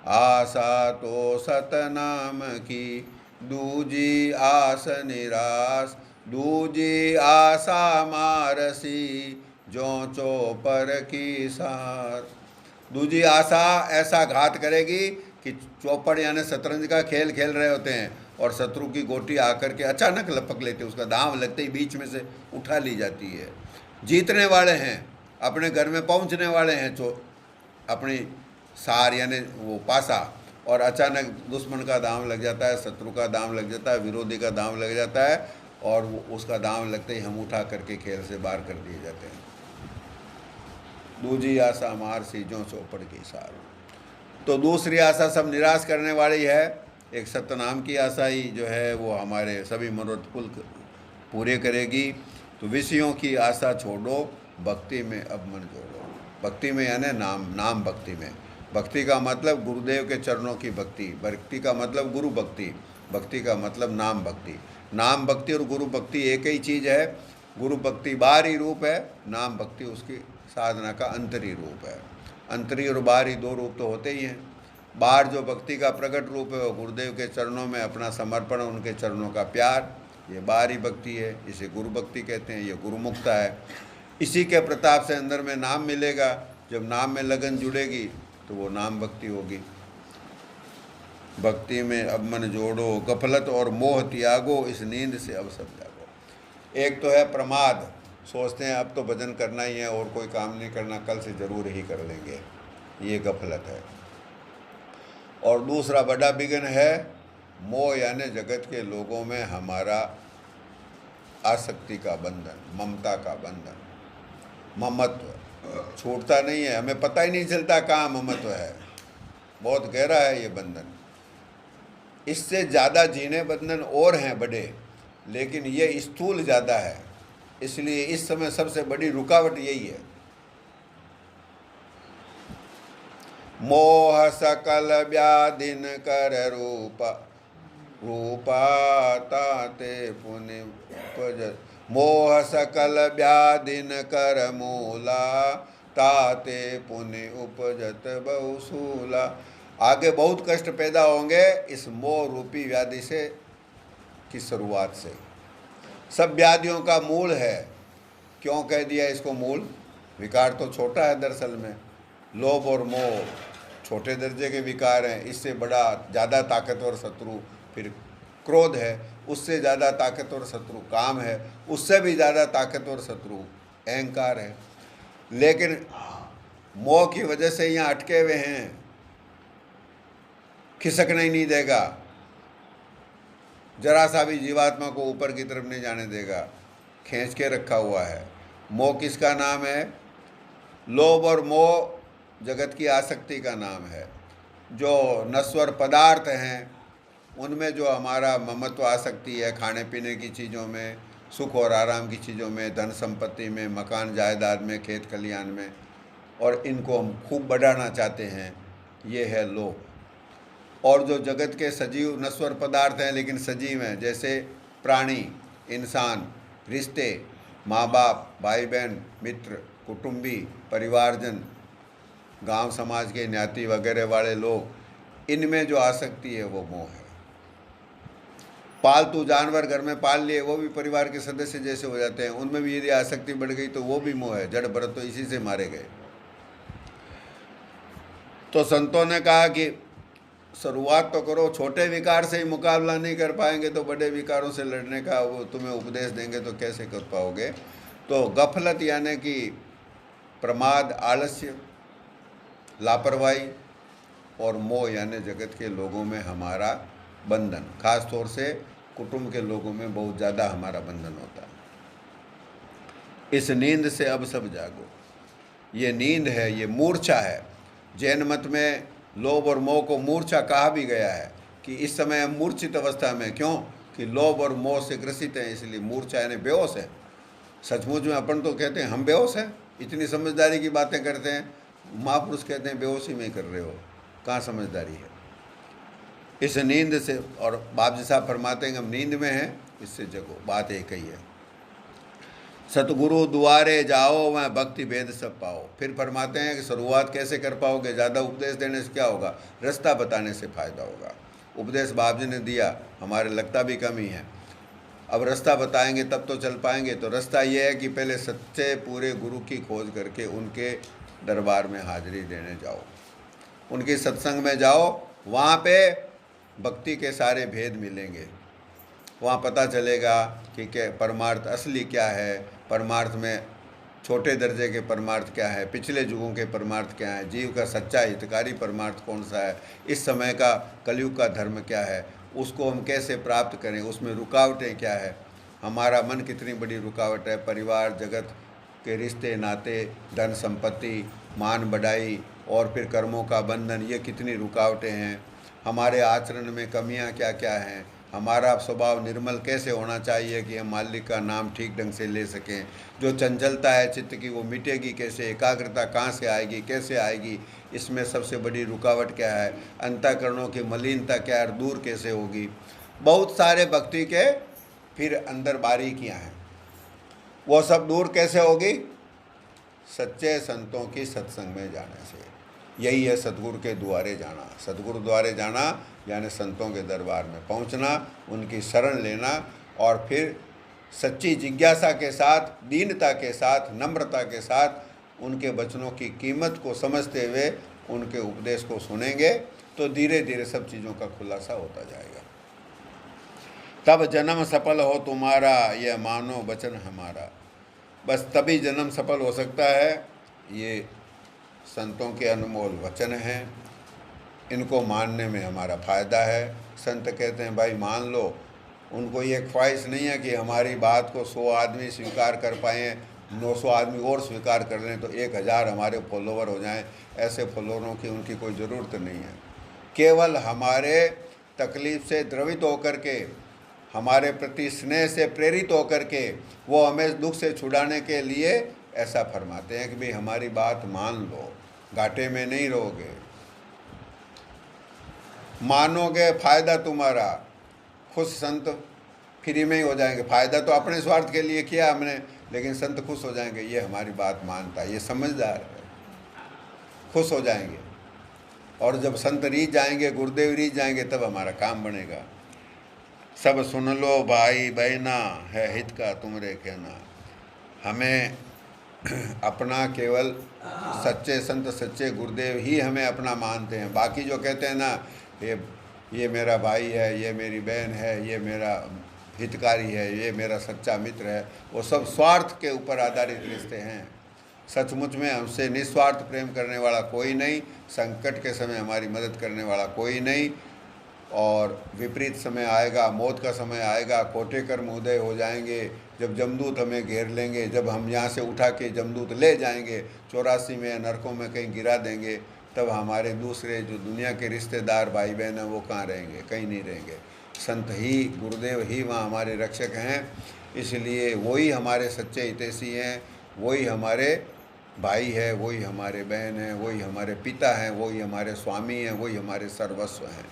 आशा तो सतनाम की, दूजी आस निराश, दूजी आशा मारसी, जो चौपर की सार। दूजी आशा ऐसा घात करेगी कि चौपड़ यानी शतरंज का खेल खेल रहे होते हैं और शत्रु की गोटी आकर के अचानक लपक लेते, उसका दांव लगते ही बीच में से उठा ली जाती है। जीतने वाले हैं, अपने घर में पहुंचने वाले हैं अपनी सार यानी वो पासा, और अचानक दुश्मन का दांव लग जाता है, शत्रु का दांव लग जाता है, विरोधी का दांव लग जाता है, और उसका दांव लगते ही हम उठा करके खेल से बाहर कर दिए जाते हैं। दूजी आशा मार सी, जो चौपड़ की सार। तो दूसरी आशा सब निराश करने वाली है। एक सत्यनाम की आशा ही जो है वो हमारे सभी मनोरथ पूरे करेगी। तो विषयों की आशा छोड़ो, भक्ति में अब मन जोड़ो। भक्ति में यानी नाम भक्ति में। भक्ति का मतलब गुरुदेव के चरणों की भक्ति, भक्ति का मतलब गुरु भक्ति, भक्ति का मतलब नाम भक्ति। नाम भक्ति और गुरु भक्ति एक ही चीज़ है। गुरु भक्ति बाहरी रूप है, नाम भक्ति उसकी साधना का अंतरी रूप है। अंतरी और बाहरी दो रूप तो होते ही हैं। बाहर जो भक्ति का प्रकट रूप है वो गुरुदेव के चरणों में अपना समर्पण, उनके चरणों का प्यार, ये बाहरी भक्ति है। इसे गुरु भक्ति कहते हैं, ये गुरुमुक्ता है। इसी के प्रताप से अंदर में नाम मिलेगा। जब नाम में लगन जुड़ेगी तो वो नाम भक्ति होगी। भक्ति में अब मन जोड़ो, गफलत और मोह त्यागो, इस नींद से अब सब जागो। एक तो है प्रमाद, सोचते हैं अब तो भजन करना ही है और कोई काम नहीं करना, कल से ज़रूर ही कर लेंगे, ये गफलत है। और दूसरा बड़ा विघ्न है मोह, यानी जगत के लोगों में हमारा आसक्ति का बंधन, ममता का बंधन। ममत्व छूटता नहीं है, हमें पता ही नहीं चलता कहाँ ममत्व है, बहुत गहरा है ये बंधन। इससे ज़्यादा जीने बंधन और हैं बड़े, लेकिन ये स्थूल ज़्यादा है, इसलिए इस समय सबसे बड़ी रुकावट यही है। मोह सकल व्याधिन कर रूपा ताते पुनि उपजत। मोह सकल व्याधिन कर मूला, ताते पुनि उपजत बहुसूला। आगे बहुत कष्ट पैदा होंगे इस मोह रूपी व्याधि से की शुरुआत से। सब व्याधियों का मूल है। क्यों कह दिया इसको मूल? विकार तो छोटा है दरअसल में। लोभ और मोह छोटे दर्जे के विकार हैं। इससे बड़ा ज़्यादा ताकतवर शत्रु फिर क्रोध है, उससे ज़्यादा ताकतवर शत्रु काम है, उससे भी ज़्यादा ताकतवर शत्रु अहंकार है। लेकिन मोह की वजह से यहाँ अटके हुए हैं, खिसकना ही नहीं देगा। जरा सा भी जीवात्मा को ऊपर की तरफ नहीं जाने देगा, खींच के रखा हुआ है। मोह किसका नाम है? लोभ और मोह जगत की आसक्ति का नाम है। जो नश्वर पदार्थ हैं उनमें जो हमारा ममत्व आसक्ति है, खाने पीने की चीज़ों में, सुख और आराम की चीज़ों में, धन संपत्ति में, मकान जायदाद में, खेत खलियान में, और इनको हम खूब बढ़ाना चाहते हैं, ये है लोभ। और जो जगत के सजीव नश्वर पदार्थ हैं लेकिन सजीव हैं, जैसे प्राणी, इंसान, रिश्ते, माँ बाप, भाई बहन, मित्र, कुटुंबी, परिवारजन, गांव समाज के ज्ञाति वगैरह वाले लोग, इनमें जो आसक्ति है वो मोह है। पालतू जानवर घर में पाल लिए, वो भी परिवार के सदस्य जैसे हो जाते हैं, उनमें भी यदि आसक्ति बढ़ गई तो वो भी मोह है। जड़ भरत तो इसी से मारे गए। तो संतों ने कहा कि शुरुआत तो करो, छोटे विकार से ही मुकाबला नहीं कर पाएंगे तो बड़े विकारों से लड़ने का वो तुम्हें उपदेश देंगे तो कैसे कर पाओगे। तो गफलत यानी कि प्रमाद, आलस्य, लापरवाही, और मोह यानी जगत के लोगों में हमारा बंधन, खास तौर से कुटुंब के लोगों में बहुत ज़्यादा हमारा बंधन होता है। इस नींद से अब सब जागो। ये नींद है, ये मूर्छा है। जैन मत में लोभ और मोह को मूर्छा कहा भी गया है कि इस समय हम मूर्छित अवस्था में, क्यों कि लोभ और मोह से ग्रसित हैं, इसलिए मूर्छा यानी बेहोश है। सचमुच में अपन तो कहते हैं हम बेहोश हैं, इतनी समझदारी की बातें करते हैं। महापुरुष कहते हैं बेहोशी में कर रहे हो, कहाँ समझदारी है। इस नींद से, और बाप जी साहब फरमाते हैं हम नींद में हैं, इससे जगो। बात एक ही है, सतगुरु दुआरे जाओ वह भक्ति भेद सब पाओ। फिर फरमाते हैं कि शुरुआत कैसे कर पाओगे? ज़्यादा उपदेश देने से क्या होगा? रास्ता बताने से फ़ायदा होगा। उपदेश बाप जी ने दिया, हमारे लगता भी कम ही है। अब रास्ता बताएंगे तब तो चल पाएंगे। तो रास्ता ये है कि पहले सच्चे पूरे गुरु की खोज करके उनके दरबार में हाजिरी देने जाओ, उनके सत्संग में जाओ। वहाँ पे भक्ति के सारे भेद मिलेंगे। वहाँ पता चलेगा कि क्या परमार्थ असली क्या है, परमार्थ में छोटे दर्जे के परमार्थ क्या है, पिछले युगों के परमार्थ क्या है, जीव का सच्चा हितकारी परमार्थ कौन सा है, इस समय का कलयुग का धर्म क्या है, उसको हम कैसे प्राप्त करें, उसमें रुकावटें क्या है, हमारा मन कितनी बड़ी रुकावट है, परिवार जगत के रिश्ते नाते, धन संपत्ति, मान बढ़ाई और फिर कर्मों का बंधन, ये कितनी रुकावटें हैं, हमारे आचरण में कमियां क्या क्या हैं, हमारा स्वभाव निर्मल कैसे होना चाहिए कि हम मालिक का नाम ठीक ढंग से ले सकें, जो चंचलता है चित्त की वो मिटेगी कैसे, एकाग्रता कहाँ से आएगी, कैसे आएगी, इसमें सबसे बड़ी रुकावट क्या है, अंतःकरणों की मलिनता क्या है, दूर कैसे होगी। बहुत सारे भक्ति के फिर अंदर बारीकियाँ हैं, वो सब दूर कैसे होगी? सच्चे संतों की सत्संग में जाने से। यही है सतगुरु के द्वारे जाना। सतगुरु द्वारे जाना यानी संतों के दरबार में पहुंचना, उनकी शरण लेना, और फिर सच्ची जिज्ञासा के साथ, दीनता के साथ, नम्रता के साथ उनके वचनों की कीमत को समझते हुए उनके उपदेश को सुनेंगे तो धीरे धीरे सब चीज़ों का खुलासा होता जाएगा। तब जन्म सफल हो तुम्हारा, यह मानो वचन हमारा। बस तभी जन्म सफल हो सकता है। ये संतों के अनमोल वचन हैं, इनको मानने में हमारा फ़ायदा है। संत कहते हैं भाई मान लो। उनको ये ख्वाहिश नहीं है कि हमारी बात को 100 आदमी स्वीकार कर पाएँ, 900 आदमी और स्वीकार कर लें तो 1000 हमारे फॉलोवर हो जाएं। ऐसे फॉलोवरों की उनकी कोई ज़रूरत नहीं है। केवल हमारे तकलीफ़ से द्रवित होकर के, हमारे प्रति स्नेह से प्रेरित होकर के वो हमें दुख से छुड़ाने के लिए ऐसा फरमाते हैं कि भाई हमारी बात मान लो, घाटे में नहीं रहोगे, मानोगे फ़ायदा तुम्हारा। खुश संत फ्री में ही हो जाएंगे। फ़ायदा तो अपने स्वार्थ के लिए किया हमने, लेकिन संत खुश हो जाएंगे, ये हमारी बात मानता है, ये समझदार है, खुश हो जाएंगे। और जब संत रीझ जाएंगे, गुरुदेव रीझ जाएंगे, तब हमारा काम बनेगा। सब सुन लो भाई बहना, है हित का तुमरे कहना। हमें अपना केवल सच्चे संत, सच्चे गुरुदेव ही हमें अपना मानते हैं। बाकी जो कहते हैं ना, ये मेरा भाई है, ये मेरी बहन है, ये मेरा हितकारी है, ये मेरा सच्चा मित्र है, वो सब स्वार्थ के ऊपर आधारित रिश्ते हैं। सचमुच में हमसे निस्वार्थ प्रेम करने वाला कोई नहीं, संकट के समय हमारी मदद करने वाला कोई नहीं। और विपरीत समय आएगा, मौत का समय आएगा, कोटे कर्म उदय हो जाएंगे, जब जमदूत हमें घेर लेंगे, जब हम यहाँ से उठा के जमदूत ले जाएंगे 84 में नरकों में कहीं गिरा देंगे, तब हमारे दूसरे जो दुनिया के रिश्तेदार भाई बहन हैं वो कहाँ रहेंगे? कहीं नहीं रहेंगे। संत ही, गुरुदेव ही वहाँ हमारे रक्षक हैं। इसलिए वही हमारे सच्चे हितैषी हैं, वही हमारे भाई है, वही हमारे बहन हैं, वही हमारे पिता हैं, वही हमारे स्वामी हैं, वही हमारे सर्वस्व हैं।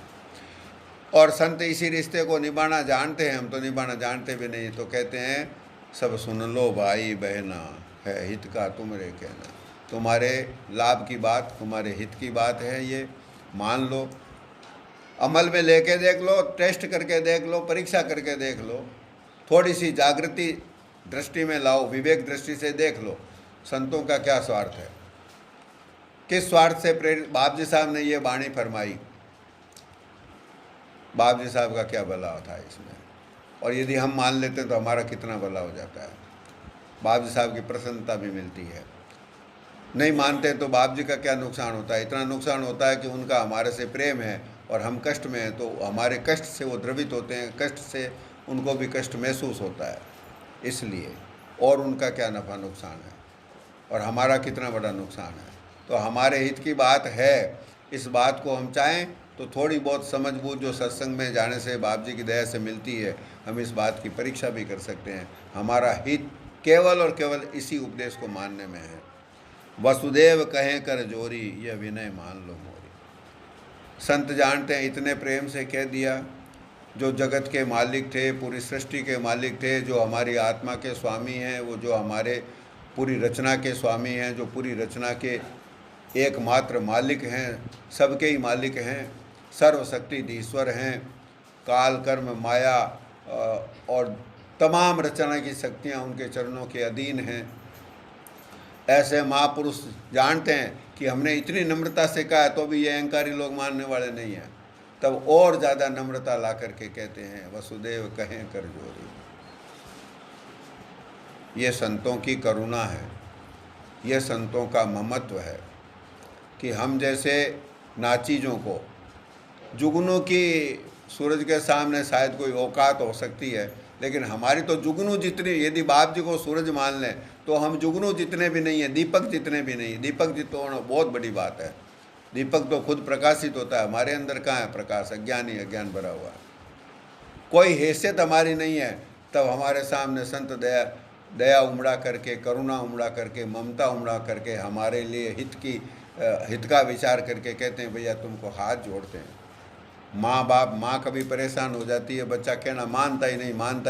और संत इसी रिश्ते को निभाना जानते हैं, हम तो निभाना जानते भी नहीं। तो कहते हैं सब सुन लो भाई बहना, है हित का तुमरे कहना। तुम्हारे लाभ की बात, तुम्हारे हित की बात है, ये मान लो, अमल में लेके देख लो, टेस्ट करके देख लो, परीक्षा करके देख लो, थोड़ी सी जागृति दृष्टि में लाओ, विवेक दृष्टि से देख लो संतों का क्या स्वार्थ है, किस स्वार्थ से प्रेरित। बाप जी साहब ने ये वाणी फरमाई, बाप जी साहब का क्या भला था इसमें, और यदि हम मान लेते हैं तो हमारा कितना भला हो जाता है। बाप जी साहब की प्रसन्नता भी मिलती है। नहीं मानते तो बाप जी का क्या नुकसान होता है? इतना नुकसान होता है कि उनका हमारे से प्रेम है और हम कष्ट में हैं, तो हमारे कष्ट से वो द्रवित होते हैं, कष्ट से उनको भी कष्ट महसूस होता है। इसलिए और उनका क्या नफ़ा नुकसान है और हमारा कितना बड़ा नुकसान है। तो हमारे हित की बात है, इस बात को हम चाहें तो थोड़ी बहुत समझ बूझ जो सत्संग में जाने से बाप जी की दया से मिलती है, हम इस बात की परीक्षा भी कर सकते हैं। हमारा हित केवल और केवल इसी उपदेश को मानने में है। वसुदेव कहें कर जोरी, यह विनय मान लो मोरी। संत जानते हैं, इतने प्रेम से कह दिया। जो जगत के मालिक थे, पूरी सृष्टि के मालिक थे, जो हमारी आत्मा के स्वामी हैं, वो जो हमारे पूरी रचना के स्वामी हैं, जो पूरी रचना के एकमात्र मालिक हैं, सबके ही मालिक हैं, सर्वशक्ति ईश्वर हैं, काल कर्म माया और तमाम रचना की शक्तियाँ उनके चरणों के अधीन हैं। ऐसे महापुरुष जानते हैं कि हमने इतनी नम्रता से कहा तो भी ये अहंकारी लोग मानने वाले नहीं हैं, तब और ज़्यादा नम्रता ला करके कहते हैं वसुदेव कहें कर जोरी। ये संतों की करुणा है, ये संतों का ममत्व है कि हम जैसे नाचीजों को, जुगनू की सूरज के सामने शायद कोई औकात हो सकती है, लेकिन हमारी तो जुगनू जितनी, यदि बाप जी को सूरज मान लें तो हम जुगनू जितने भी नहीं हैं, दीपक जितने भी नहीं। दीपक जितना होना बहुत बड़ी बात है। दीपक तो खुद प्रकाशित होता है, हमारे अंदर कहाँ है प्रकाश? अज्ञान ही अज्ञान भरा हुआ है, कोई हैसियत हमारी नहीं है। तब हमारे सामने संत दया उमड़ा करके, करुणा उमड़ा करके, ममता उमड़ा करके हमारे लिए हित का विचार करके कहते हैं भैया तुमको हाथ जोड़ते हैं। माँ बाप, माँ कभी परेशान हो जाती है, बच्चा कहना मानता ही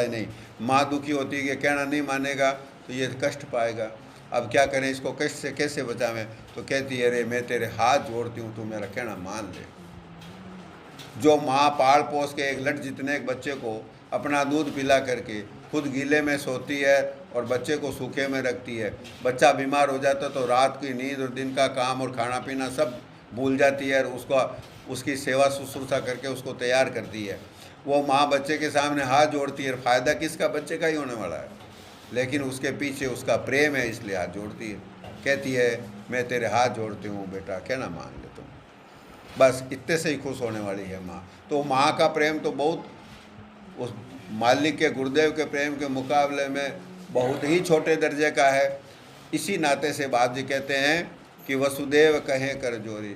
नहीं। माँ दुखी होती है कि कहना नहीं मानेगा तो ये कष्ट पाएगा, अब क्या करें, इसको कष्ट से कैसे बचावें? तो कहती है अरे मैं तेरे हाथ जोड़ती हूँ, तू मेरा कहना मान ले। जो माँ पाल पोस के एक लट जितने एक बच्चे को अपना दूध पिला करके खुद गीले में सोती है और बच्चे को सूखे में रखती है, बच्चा बीमार हो जाता तो रात की नींद और दिन का काम और खाना पीना सब भूल जाती है और उसकी सेवा शुश्रूषा करके उसको तैयार करती है। वो माँ बच्चे के सामने हाथ जोड़ती है, फ़ायदा किसका? बच्चे का ही होने वाला है, लेकिन उसके पीछे उसका प्रेम है इसलिए हाथ जोड़ती है। कहती है मैं तेरे हाथ जोड़ती हूँ बेटा, कहना मान ले तुम। बस इतने से ही खुश होने वाली है माँ। तो माँ का प्रेम तो बहुत उस मालिक के, गुरुदेव के प्रेम के मुकाबले में बहुत ही छोटे दर्जे का है। इसी नाते से बाप जी कहते हैं कि वसुदेव कहें कर जोरी,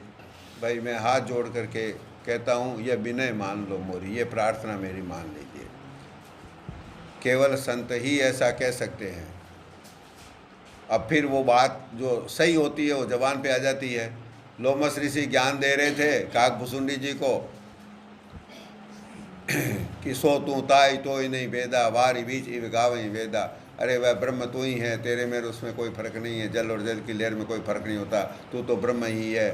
भाई मैं हाथ जोड़ करके कहता हूँ यह विनय मान लो मोरी, ये प्रार्थना मेरी मान लीजिए। केवल संत ही ऐसा कह सकते हैं। अब फिर वो बात जो सही होती है वो जबान पे आ जाती है। लोमस ऋषि ज्ञान दे रहे थे काकभुसुंडी जी को कि सो तू ताई तो ही नहीं वेदा, वारी बीच इव गावई वेदा। अरे वह ब्रह्म तू ही है, तेरे में उसमें कोई फर्क नहीं है, जल और जल की लहर में कोई फर्क नहीं होता, तू तो ब्रह्म ही है।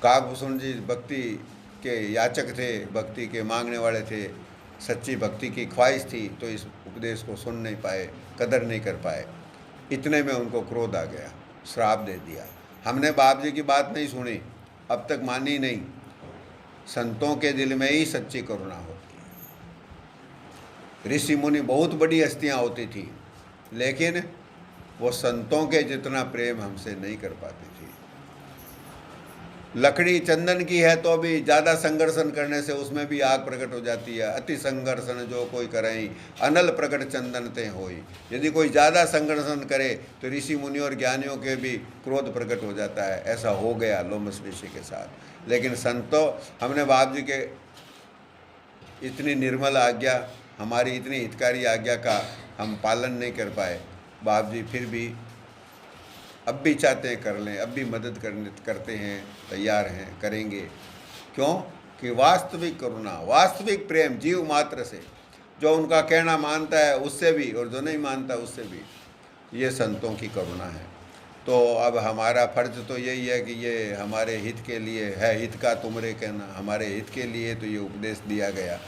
काकभूषण जी भक्ति के याचक थे, भक्ति के मांगने वाले थे, सच्ची भक्ति की ख्वाहिश थी, तो इस उपदेश को सुन नहीं पाए, कदर नहीं कर पाए। इतने में उनको क्रोध आ गया, श्राप दे दिया। हमने बाप जी की बात नहीं सुनी, अब तक मानी नहीं। संतों के दिल में ही सच्ची करुणा होती है। ऋषि मुनि बहुत बड़ी हस्तियाँ होती थी, लेकिन वो संतों के जितना प्रेम हमसे नहीं कर पाती थी। लकड़ी चंदन की है तो भी ज़्यादा संघर्षण करने से उसमें भी आग प्रकट हो जाती है। अति संघर्षण जो कोई करें अनल प्रकट चंदन ते होई। यदि कोई ज़्यादा संघर्षण करे तो ऋषि मुनि और ज्ञानियों के भी क्रोध प्रकट हो जाता है। ऐसा हो गया लोमस ऋषि के साथ। लेकिन संतों, हमने बाप जी के इतनी निर्मल आज्ञा, हमारी इतनी हितकारी आज्ञा का हम पालन नहीं कर पाए। बाप जी फिर भी अब भी चाहते हैं कर लें, अब भी मदद करते हैं, तैयार हैं, करेंगे। क्यों कि वास्तविक करुणा, वास्तविक प्रेम जीव मात्र से, जो उनका कहना मानता है उससे भी और जो नहीं मानता उससे भी, ये संतों की करुणा है। तो अब हमारा फर्ज तो यही है कि ये हमारे हित के लिए है। हित का तुमरे कहना, हमारे हित के लिए तो ये उपदेश दिया गया,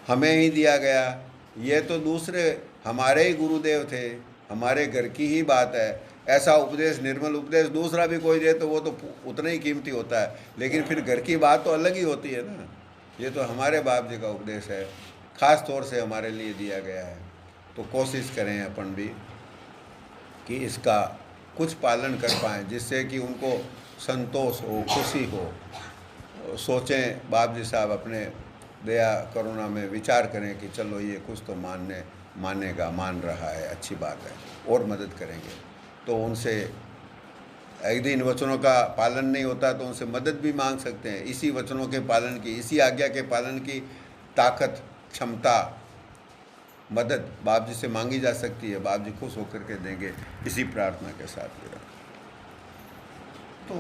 हमें ही दिया गया। ये तो दूसरे हमारे ही गुरुदेव थे, हमारे घर की ही बात है। ऐसा उपदेश, निर्मल उपदेश दूसरा भी कोई दे तो वो तो उतना ही कीमती होता है, लेकिन फिर घर की बात तो अलग ही होती है ना। ये तो हमारे बाप जी का उपदेश है, ख़ास तौर से हमारे लिए दिया गया है। तो कोशिश करें अपन भी कि इसका कुछ पालन कर पाएँ, जिससे कि उनको संतोष हो, खुशी हो। सोचें बाप जी साहब अपने दया करुणा में विचार करें कि चलो ये कुछ तो मानेगा, मान रहा है, अच्छी बात है, और मदद करेंगे। तो उनसे यदि इन वचनों का पालन नहीं होता तो उनसे मदद भी मांग सकते हैं। इसी वचनों के पालन की, इसी आज्ञा के पालन की ताकत, क्षमता, मदद बाप जी से मांगी जा सकती है। बाप जी खुश होकर के देंगे। इसी प्रार्थना के साथ मेरा तू